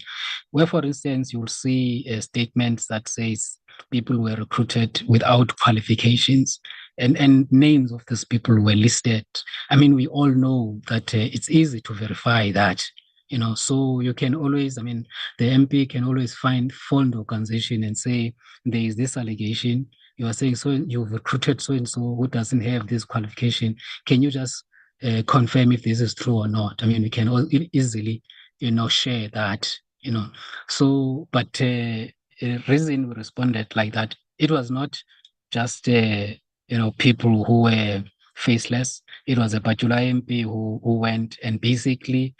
Where, for instance, you'll see statements that says people were recruited without qualifications, and names of these people were listed. I mean, we all know that it's easy to verify that, so you can always, the MP can always phone the organization and say, there is this allegation. You are saying, so you've recruited so-and-so who doesn't have this qualification. Can you just confirm if this is true or not? I mean, we can all easily, share that, So, but reason we responded like that, it was not just, people who were faceless. It was a particular MP who went and basically,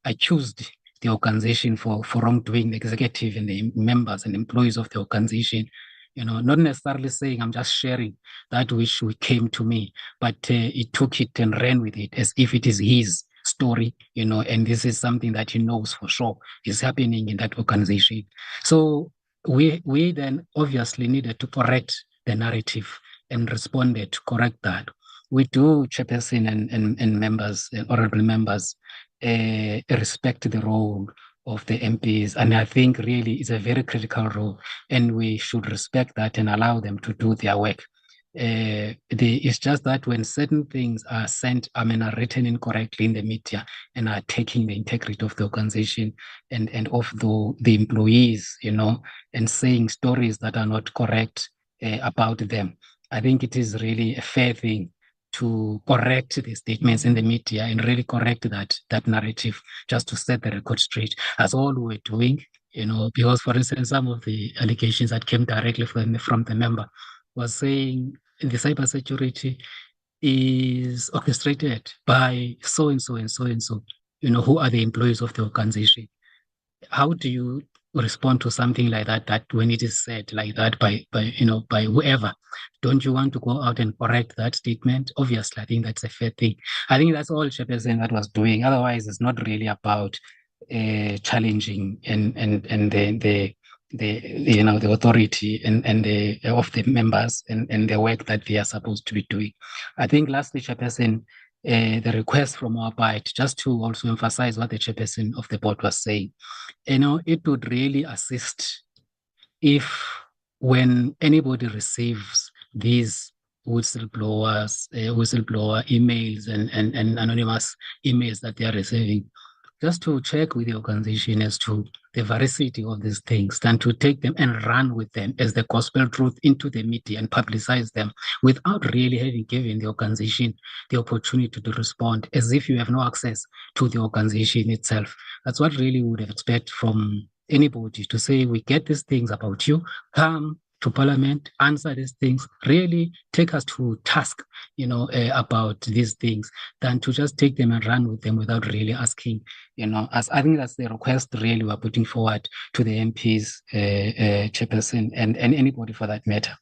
accused the organization for wrongdoing, the executive and the members and employees of the organization, not necessarily saying I'm just sharing that which came to me, but he took it and ran with it as if it is his story, and this is something that he knows for sure is happening in that organization. So we then obviously needed to correct the narrative and responded to correct that. We do, Chairperson and members, honorable members, respect the role of the MPs, and I think really it's a very critical role, and we should respect that and allow them to do their work. It's just that when certain things are are written incorrectly in the media and are taking the integrity of the organization and of the employees, and saying stories that are not correct about them, I think it is really a fair thing to correct the statements in the media and really correct that narrative, just to set the record straight. That's all we're doing, because, for instance, some of the allegations that came directly from the member was saying the cybersecurity is orchestrated by so and so and so and so, who are the employees of the organization. How do you respond to something like that when it is said like that by whoever? Don't you want to go out and correct that statement? Obviously, I think that's a fair thing. I think that's all Chairperson that was doing. Otherwise, it's not really about challenging and the authority and the of the members and the work that they are supposed to be doing. I think lastly, Chairperson, the request from our part, just to also emphasize what the Chairperson of the board was saying, it would really assist if when anybody receives these whistleblower emails and anonymous emails that they are receiving, just to check with the organization as to the veracity of these things, than to take them and run with them as the gospel truth into the media and publicize them without really having given the organization the opportunity to respond, as if you have no access to the organization itself. That's what really we would expect from anybody, to say, we get these things about you, come to Parliament, answer these things, really take us to task, about these things, than to just take them and run with them without really asking, as I think that's the request really we're putting forward to the MPs, Chairperson, and anybody for that matter,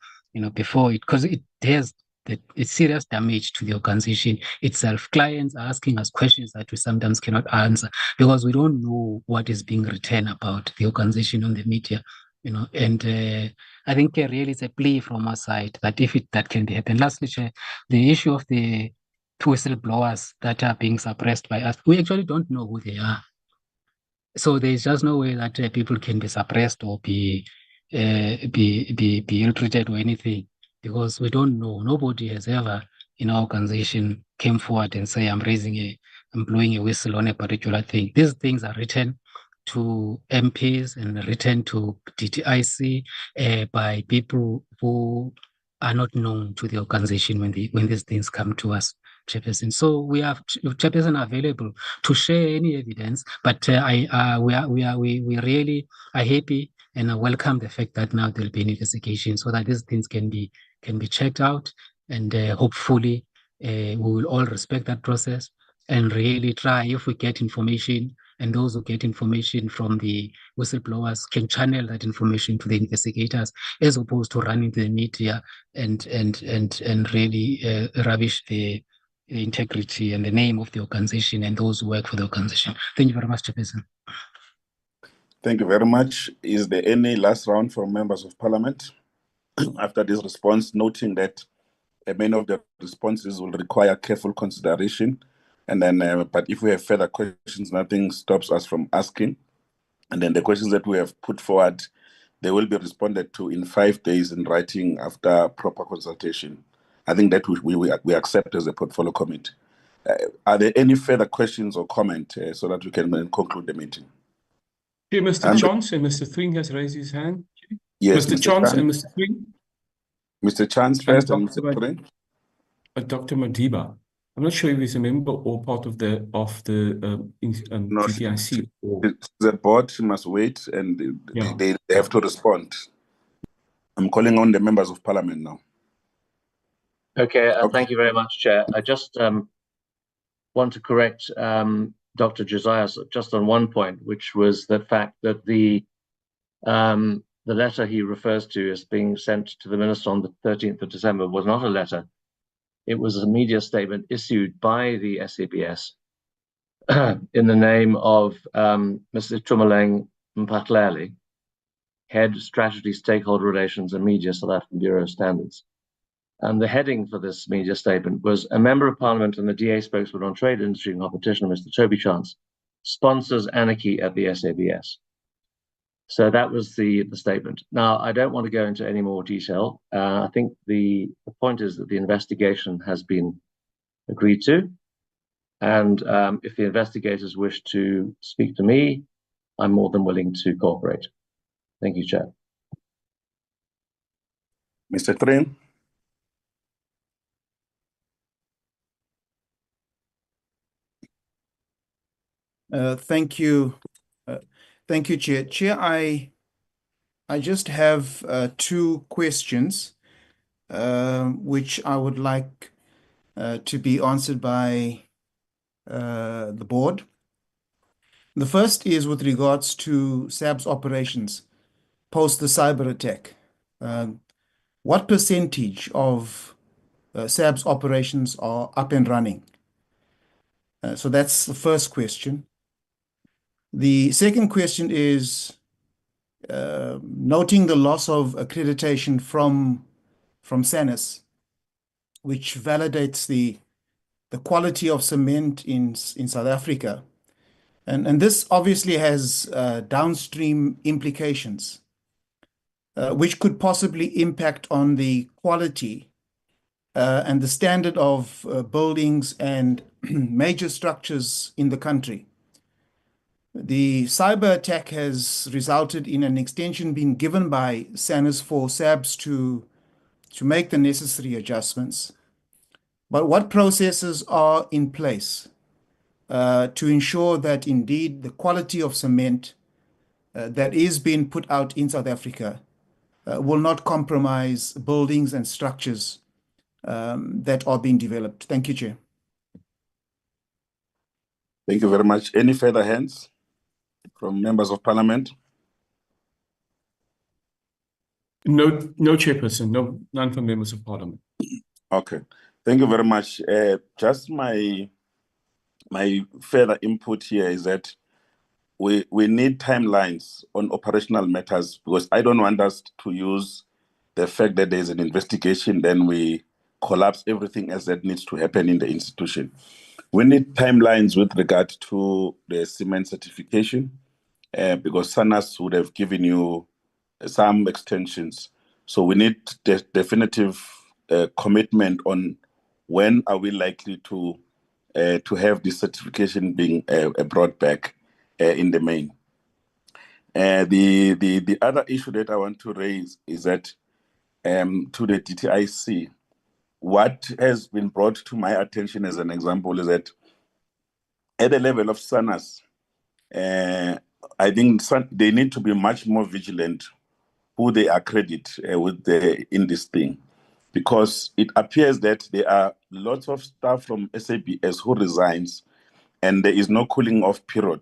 before it, because it has it's serious damage to the organization itself. Clients are asking us questions that we sometimes cannot answer because we don't know what is being written about the organization on the media, and I think really it's a plea from our side that if that can happen. Lastly, Chair, the issue of the whistleblowers that are being suppressed by us, we actually don't know who they are. So there's just no way that people can be suppressed or be ill-treated or anything, because we don't know. Nobody has ever in our organization came forward and say, I'm blowing a whistle on a particular thing. These things are written to MPs and returned to DTIC by people who are not known to the organization when these things come to us, Chairperson. So we have Chairperson available to share any evidence, but we really are happy and I welcome the fact that now there'll be an investigation so that these things can be checked out, and hopefully we will all respect that process and really try, if we get information, and those who get information from the whistleblowers can channel that information to the investigators, as opposed to running the media and really rubbish the integrity and the name of the organization and those who work for the organization. Thank you very much, Chairperson. Thank you very much. Is there any last round from members of parliament after this response, noting that many of the responses will require careful consideration? And then, but if we have further questions, nothing stops us from asking. And then the questions that we have put forward, they will be responded to in 5 days in writing after proper consultation. I think that we accept as a portfolio committee. Are there any further questions or comment so that we can conclude the meeting? Okay, Mr. Chance and Mr. Thwing has raised his hand. Yes, Mr. Chance and Mr. Thwing. Mr. Chance first and Mr. Thwing. Dr. Madiba. I'm not sure if he's a member or part of the GTIC. The board must wait and they have to respond. I'm calling on the members of parliament now. Okay, thank you very much, Chair. I just want to correct Dr. Josiah just on one point, which was the fact that the letter he refers to as being sent to the minister on the 13th of December was not a letter. It was a media statement issued by the SABS in the name of Mr. Tumeleng Mpatlele, Head Strategy, Stakeholder Relations and Media, South African Bureau of Standards. And the heading for this media statement was a Member of Parliament and the DA spokesman on Trade, Industry and Competition, Mr. Toby Chance, sponsors anarchy at the SABS. So that was the statement. Now, I don't want to go into any more detail. I think the point is that the investigation has been agreed to. And if the investigators wish to speak to me, I'm more than willing to cooperate. Thank you, Chair. Mr. Trin. Thank you. Thank you, Chair. Chair, I just have 2 questions, which I would like to be answered by the board. The first is with regards to SABS operations post the cyber attack. What percentage of SABS operations are up and running? So that's the first question. The second question is, noting the loss of accreditation from SANIS, which validates the quality of cement in South Africa. And this obviously has downstream implications, which could possibly impact on the quality and the standard of buildings and major structures in the country. The cyber attack has resulted in an extension being given by SANIS for SABS to make the necessary adjustments. But what processes are in place to ensure that indeed the quality of cement that is being put out in South Africa will not compromise buildings and structures that are being developed? Thank you, Chair. Thank you very much. Any further hands from members of parliament? No, Chairperson, none from members of parliament. Okay, thank you very much. Just my further input here is that we need timelines on operational matters, because I don't want us to use the fact that there's an investigation, then we collapse everything else that needs to happen in the institution. We need timelines with regard to the cement certification, because SANIS would have given you some extensions. So we need definitive commitment on when are we likely to have this certification being brought back in the main. The other issue that I want to raise is that to the DTIC, what has been brought to my attention as an example is that at the level of SANAS, I think they need to be much more vigilant who they accredit in this thing, because it appears that there are lots of staff from SABS who resigns and there is no cooling off period.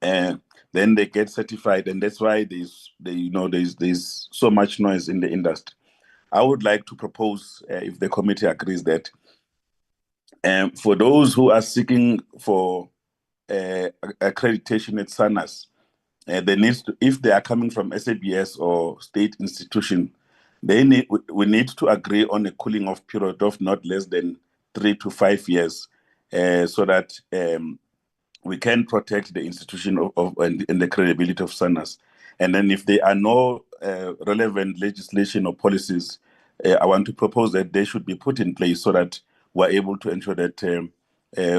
Then they get certified, and that's why there's so much noise in the industry. I would like to propose, if the committee agrees, that for those who are seeking for accreditation at SANAS, if they are coming from SABS or state institution, we need to agree on a cooling off period of not less than 3 to 5 years, so that we can protect the institution and the credibility of SANAS. And then if there are no relevant legislation or policies, I want to propose that they should be put in place so that we're able to ensure that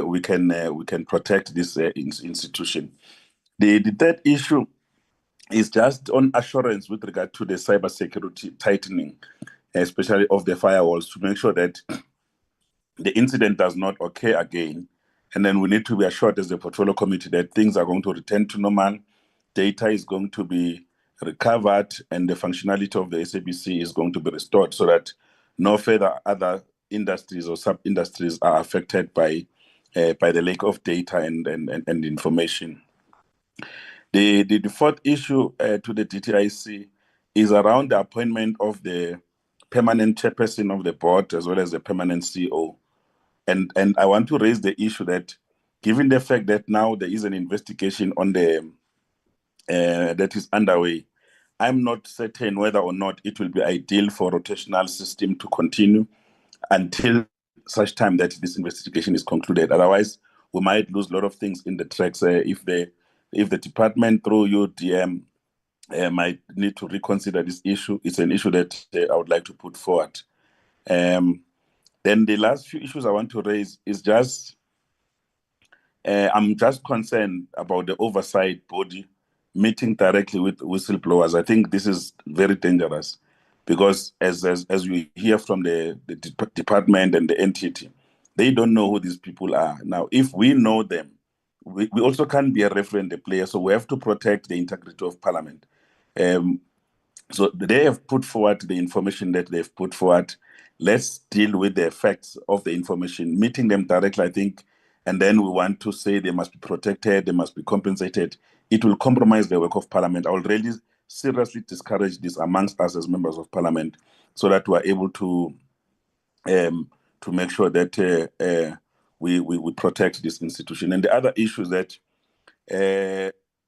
we can protect this institution. The third issue is just on assurance with regard to the cybersecurity tightening, especially of the firewalls, to make sure that the incident does not occur again. And then we need to be assured as the portfolio committee that things are going to return to normal, data is going to be recovered, and the functionality of the SABC is going to be restored, so that no further other industries or sub-industries are affected by the lack of data and information. The fourth issue to the DTIC is around the appointment of the permanent chairperson of the board as well as the permanent CEO. And I want to raise the issue that, given the fact that now there is an investigation on that is underway, I'm not certain whether or not it will be ideal for rotational system to continue until such time that this investigation is concluded. Otherwise, we might lose a lot of things in the tracks if the department through UDM might need to reconsider this issue. It's an issue that I would like to put forward. Then the last few issues I want to raise is just, I'm just concerned about the oversight body meeting directly with whistleblowers. I think this is very dangerous, because as we hear from the department and the entity, they don't know who these people are. Now, if we know them, we also can't be a referent player, so we have to protect the integrity of Parliament. So they have put forward the information that they've put forward. Let's deal with the effects of the information, meeting them directly, I think, and then we want to say they must be protected, they must be compensated. It will compromise the work of Parliament. I will really seriously discourage this amongst us as members of Parliament, so that we are able to make sure that we protect this institution. And the other issue is that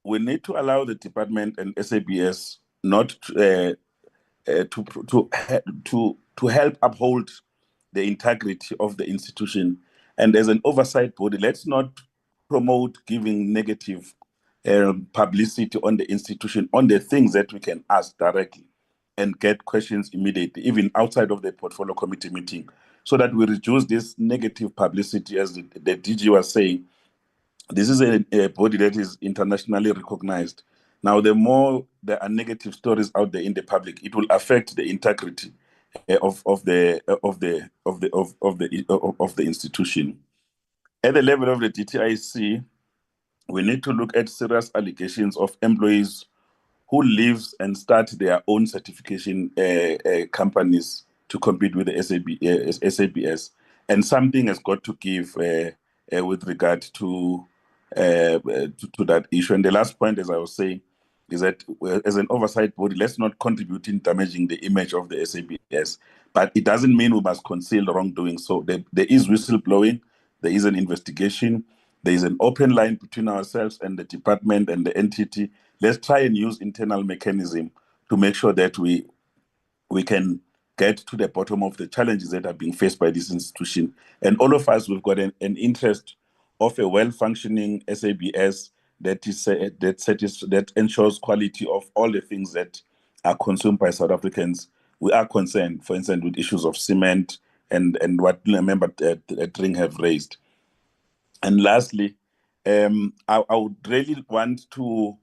we need to allow the department and SABS not to help uphold the integrity of the institution. And as an oversight body, let's not promote giving negative publicity on the institution, on the things that we can ask directly and get questions immediately, even outside of the portfolio committee meeting, so that we reduce this negative publicity. As the DG was saying, this is a body that is internationally recognized. Now, the more there are negative stories out there in the public, it will affect the integrity of the institution. At the level of the DTIC, we need to look at serious allegations of employees who leaves and start their own certification companies to compete with the SABS, and something has got to give with regard to that issue. And the last point, as I was saying, is that as an oversight body, let's not contribute in damaging the image of the SABS. But it doesn't mean we must conceal wrongdoing. So there is whistleblowing, there is an investigation, there is an open line between ourselves and the department and the entity. Let's try and use internal mechanism to make sure that we can get to the bottom of the challenges that are being faced by this institution. And all of us, we've got an interest of a well-functioning SABS that ensures quality of all the things that are consumed by South Africans. We are concerned, for instance, with issues of cement and what Member Dring have raised. And lastly, I would really want to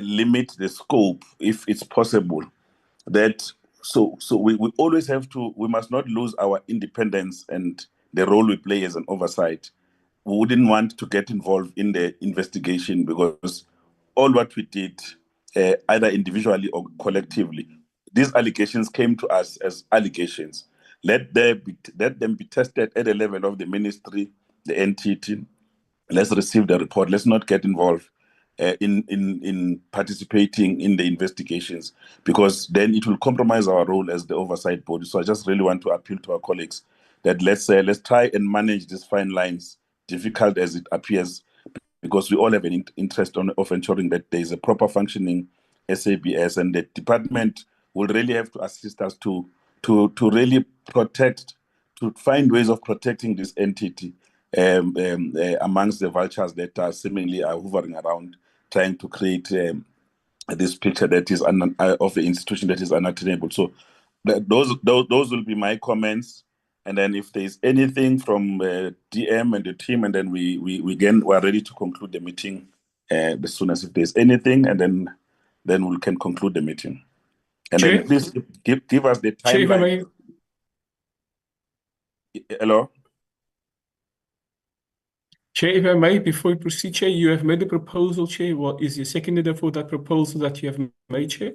limit the scope if it's possible. So we always have to, we must not lose our independence and the role we play as an oversight. We wouldn't want to get involved in the investigation because all what we did, either individually or collectively, these allegations came to us as allegations. Let them be tested at the level of the ministry, the entity. Let's receive the report. Let's not get involved in participating in the investigations, because then it will compromise our role as the oversight body. So I just really want to appeal to our colleagues that let's try and manage these fine lines, difficult as it appears, because we all have an interest of ensuring that there is a proper functioning SABS, and the department will really have to assist us to really protect, to find ways of protecting this entity amongst the vultures that are seemingly hovering around, trying to create this picture that is of the institution that is unattainable. So those will be my comments. And then if there's anything from DM and the team, and then we are ready to conclude the meeting as soon as if there's anything, and then we can conclude the meeting. And Chair? then please give us the Chair, if I timeline. Hello? Chair, if I may, before we proceed, Chair, you have made a proposal, Chair. What is your seconder for that proposal that you have made, Chair?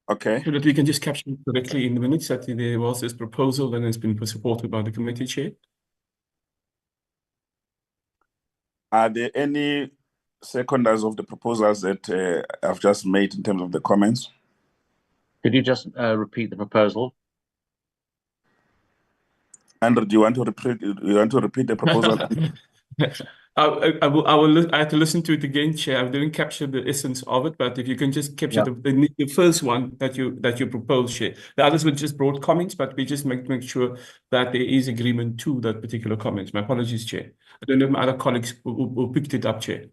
Okay. So that we can just capture it correctly in the minutes that there was this proposal and it's been supported by the committee, Chair. Are there any seconders of the proposals that I've just made in terms of the comments? Could you just repeat the proposal? Andrew, do you want to repeat the proposal? I have to listen to it again, Chair. I didn't capture the essence of it, but if you can just capture the first one that you proposed, Chair. The others were just broad comments, but we just make sure that there is agreement to that particular comment. My apologies, Chair. I don't know if my other colleagues who picked it up, Chair.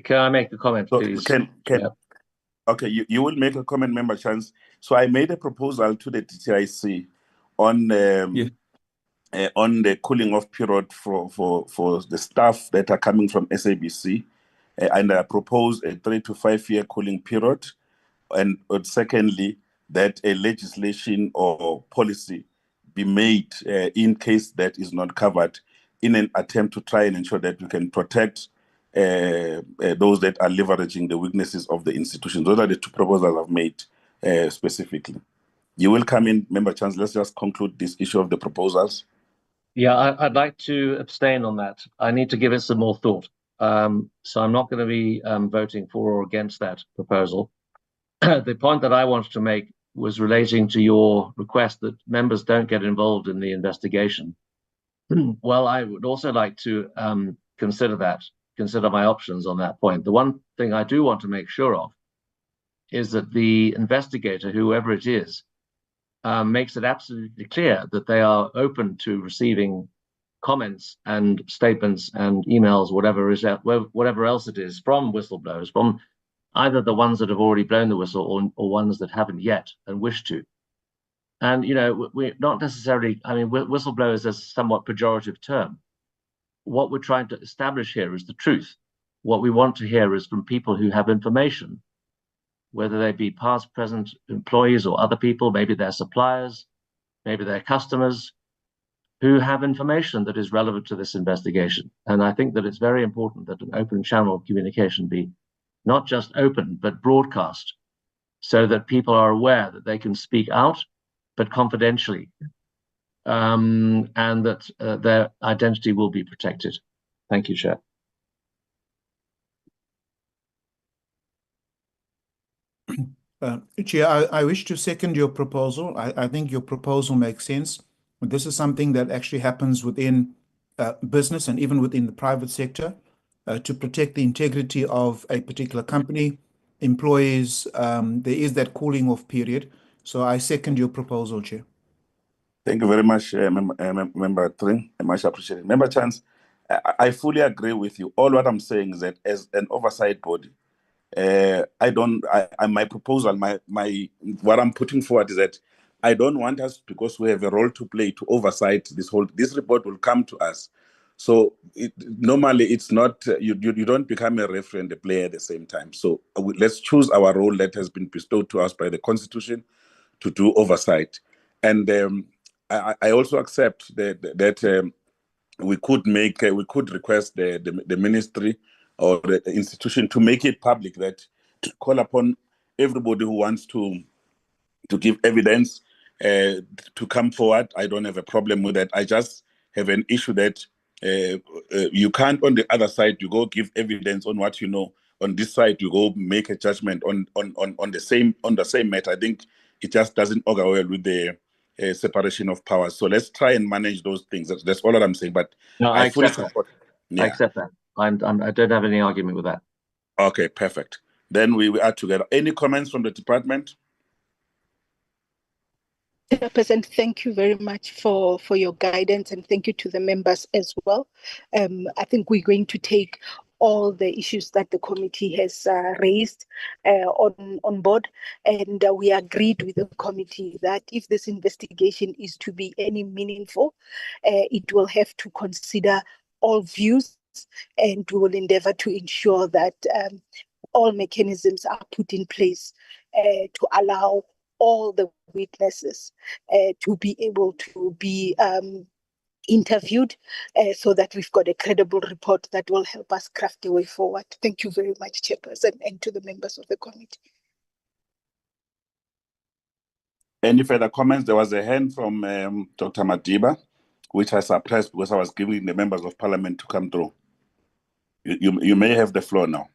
Can I make a comment, please? Okay, you will make a comment, Member Chance. So I made a proposal to the DTIC on the cooling off period for the staff that are coming from SABC, and I propose a 3 to 5 year cooling period, and secondly, that a legislation or policy be made in case that is not covered, in an attempt to try and ensure that we can protect those that are leveraging the weaknesses of the institution. Those are the two proposals I've made specifically. You will come in, Member Chance. Let's just conclude this issue of the proposals. Yeah, I'd like to abstain on that. I need to give it some more thought. So I'm not going to be voting for or against that proposal. The point that I wanted to make was relating to your request that members don't get involved in the investigation. Well, I would also like to consider my options on that point. The one thing I do want to make sure of is that the investigator, whoever it is, makes it absolutely clear that they are open to receiving comments and statements and emails, whatever else it is, from whistleblowers, from either the ones that have already blown the whistle or ones that haven't yet and wish to. And, you know, we're not necessarily, I mean, whistleblowers is a somewhat pejorative term. What we're trying to establish here is the truth. What we want to hear is from people who have information, whether they be past, present employees or other people, maybe they're suppliers, maybe they're customers, who have information that is relevant to this investigation. And I think that it's very important that an open channel of communication be not just open, but broadcast, so that people are aware that they can speak out, but confidentially, and that their identity will be protected. Thank you, Chair. Chair, I wish to second your proposal. I think your proposal makes sense. This is something that actually happens within business and even within the private sector to protect the integrity of a particular company, employees. There is that cooling off period. So I second your proposal, Chair. Thank you very much, Member Tring. Much appreciated. Member Chance, I fully agree with you. All what I'm saying is that as an oversight body, my proposal, what I'm putting forward is that I don't want us, because we have a role to play, to oversight this report will come to us. So normally it's not, you don't become a referee and a player at the same time. So let's choose our role that has been bestowed to us by the Constitution to do oversight. And I also accept that we could request the ministry or the institution to make it public, that to call upon everybody who wants to give evidence to come forward. I don't have a problem with that. I just have an issue that you can't, on the other side, you go give evidence on what you know. On this side, you go make a judgment on the same matter. I think it just doesn't augur well with the separation of powers. So let's try and manage those things. That's all that I'm saying. But No, I fully accept that. support. Yeah. I accept that. I don't have any argument with that. Okay, perfect. Then we are together. Any comments from the department? Chairperson, thank you very much for your guidance, and thank you to the members as well. I think we're going to take all the issues that the committee has raised on board, and we agreed with the committee that if this investigation is to be any meaningful, it will have to consider all views, and we will endeavor to ensure that all mechanisms are put in place to allow all the witnesses to be able to be interviewed so that we've got a credible report that will help us craft a way forward. Thank you very much, Chairperson, and to the members of the committee. Any further comments? There was a hand from Dr. Madiba, which I suppressed because I was giving the members of parliament to come through. You may have the floor now.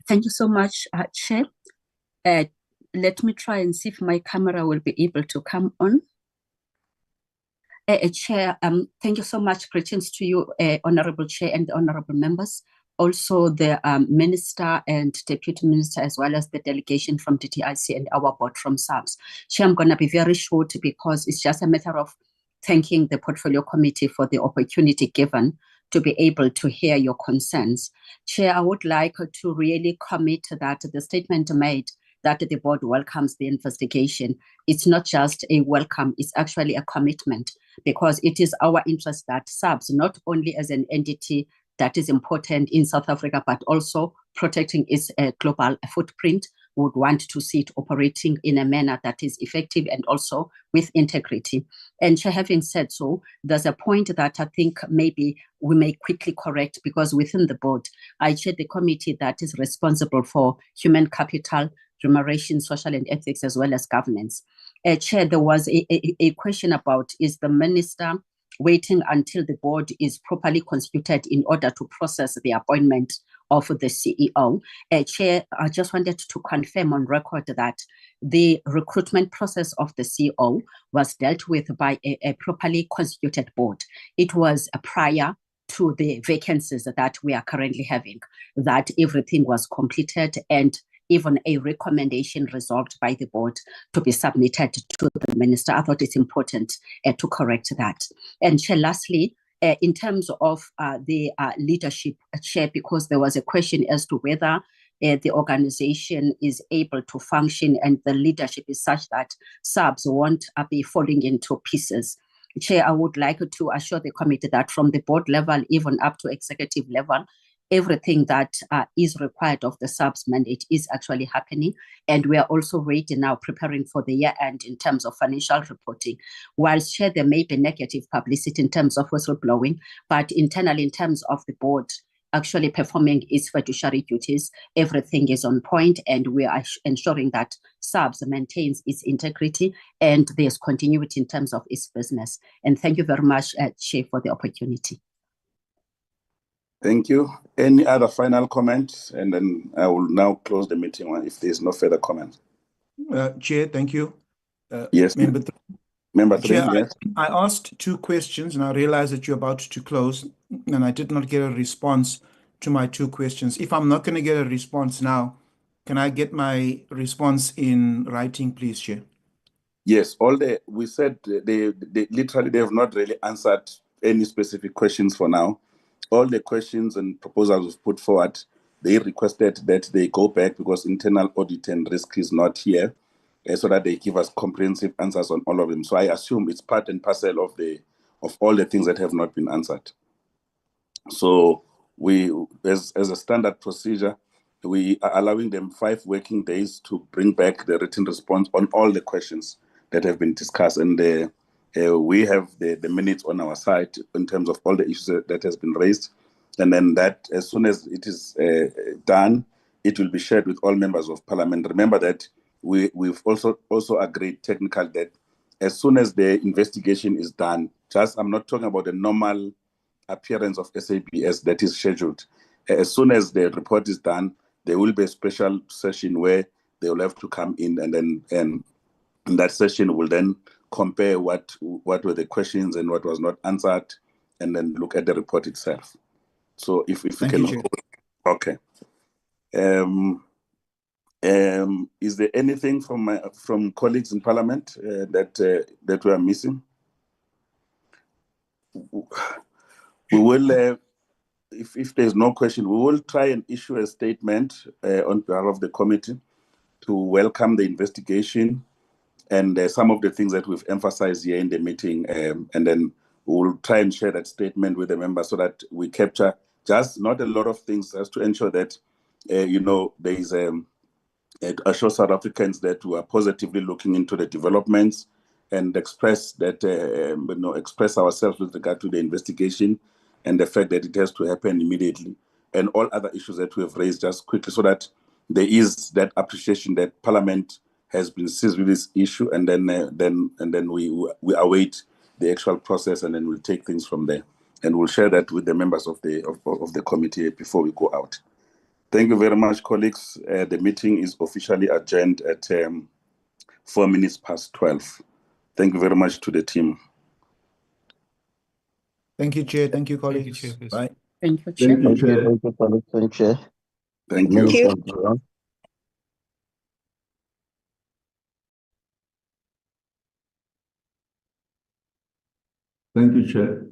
Thank you so much, Chair. Let me try and see if my camera will be able to come on. Chair, thank you so much. Greetings to you, Honorable Chair and the Honorable members. Also the Minister and Deputy Minister, as well as the delegation from DTIC and our board from SABS. Chair, I'm going to be very short because it's just a matter of thanking the Portfolio Committee for the opportunity given to be able to hear your concerns. Chair, I would like to really commit that the statement made that the board welcomes the investigation. It's not just a welcome, it's actually a commitment, because it is our interest that SABS, not only as an entity that is important in South Africa, but also protecting its global footprint, would want to see it operating in a manner that is effective and also with integrity. And having said so, there's a point that I think maybe we may quickly correct, because within the board, I chair the committee that is responsible for human capital, remuneration, social and ethics, as well as governance. Chair, there was a question about, is the minister waiting until the board is properly constituted in order to process the appointment of the CEO? Chair, I just wanted to confirm on record that the recruitment process of the CEO was dealt with by a properly constituted board. It was prior to the vacancies that we are currently having, that everything was completed, and even a recommendation resolved by the board to be submitted to the minister. I thought it's important to correct that. And Chair, lastly, in terms of the leadership, Chair, because there was a question as to whether the organization is able to function and the leadership is such that SABS won't be falling into pieces. Chair, I would like to assure the committee that from the board level, even up to executive level, everything that is required of the SABS mandate is actually happening. And we are also ready now, preparing for the year end in terms of financial reporting. Whilst, Chair, there may be negative publicity in terms of whistleblowing, but internally, in terms of the board actually performing its fiduciary duties, everything is on point, and we are ensuring that SABS maintains its integrity and there's continuity in terms of its business. And thank you very much, Chair, for the opportunity. Thank you. Any other final comments? And then I will now close the meeting if there's no further comments. Chair, thank you. Yes, Member three, Chair, yes. I asked two questions, and I realized that you're about to close, and I did not get a response to my two questions. If I'm not going to get a response now, can I get my response in writing, please, Chair? Yes, we said they literally, they have not really answered any specific questions for now. All the questions and proposals we've put forward, they requested that they go back because internal audit and risk is not here, so that they give us comprehensive answers on all of them. So I assume it's part and parcel of the of all the things that have not been answered. So we, as a standard procedure, we are allowing them 5 working days to bring back the written response on all the questions that have been discussed. And we have the minutes on our side in terms of all the issues that has been raised. And then that, as soon as it is done, it will be shared with all members of parliament. Remember that we've also agreed technically that as soon as the investigation is done, I'm not talking about the normal appearance of SABS that is scheduled. As soon as the report is done, there will be a special session where they will have to come in, and then in that session will then compare what were the questions and what was not answered, and then look at the report itself. So if we Thank can, you, Chair. okay. Is there anything from colleagues in Parliament that we are missing? We will, if there's no question, we will try and issue a statement on behalf of the committee to welcome the investigation and some of the things that we've emphasized here in the meeting, and then we'll try and share that statement with the members so that we capture just not a lot of things, just to ensure that there is assure South Africans that we are positively looking into the developments and express ourselves with regard to the investigation and the fact that it has to happen immediately, and all other issues that we have raised just quickly, so that there is that appreciation that Parliament has been seized with this issue, and then we await the actual process, and then we'll take things from there, and we'll share that with the members of the committee before we go out. Thank you very much, colleagues. The meeting is officially adjourned at 4 minutes past 12. Thank you very much to the team. Thank you, Chair. Thank you, colleagues. Thank you, Chairperson. Bye. Thank you, Chair. Thank you, colleagues. Thank you, Chair. Thank you. Minister, everyone. Thank you, Chair.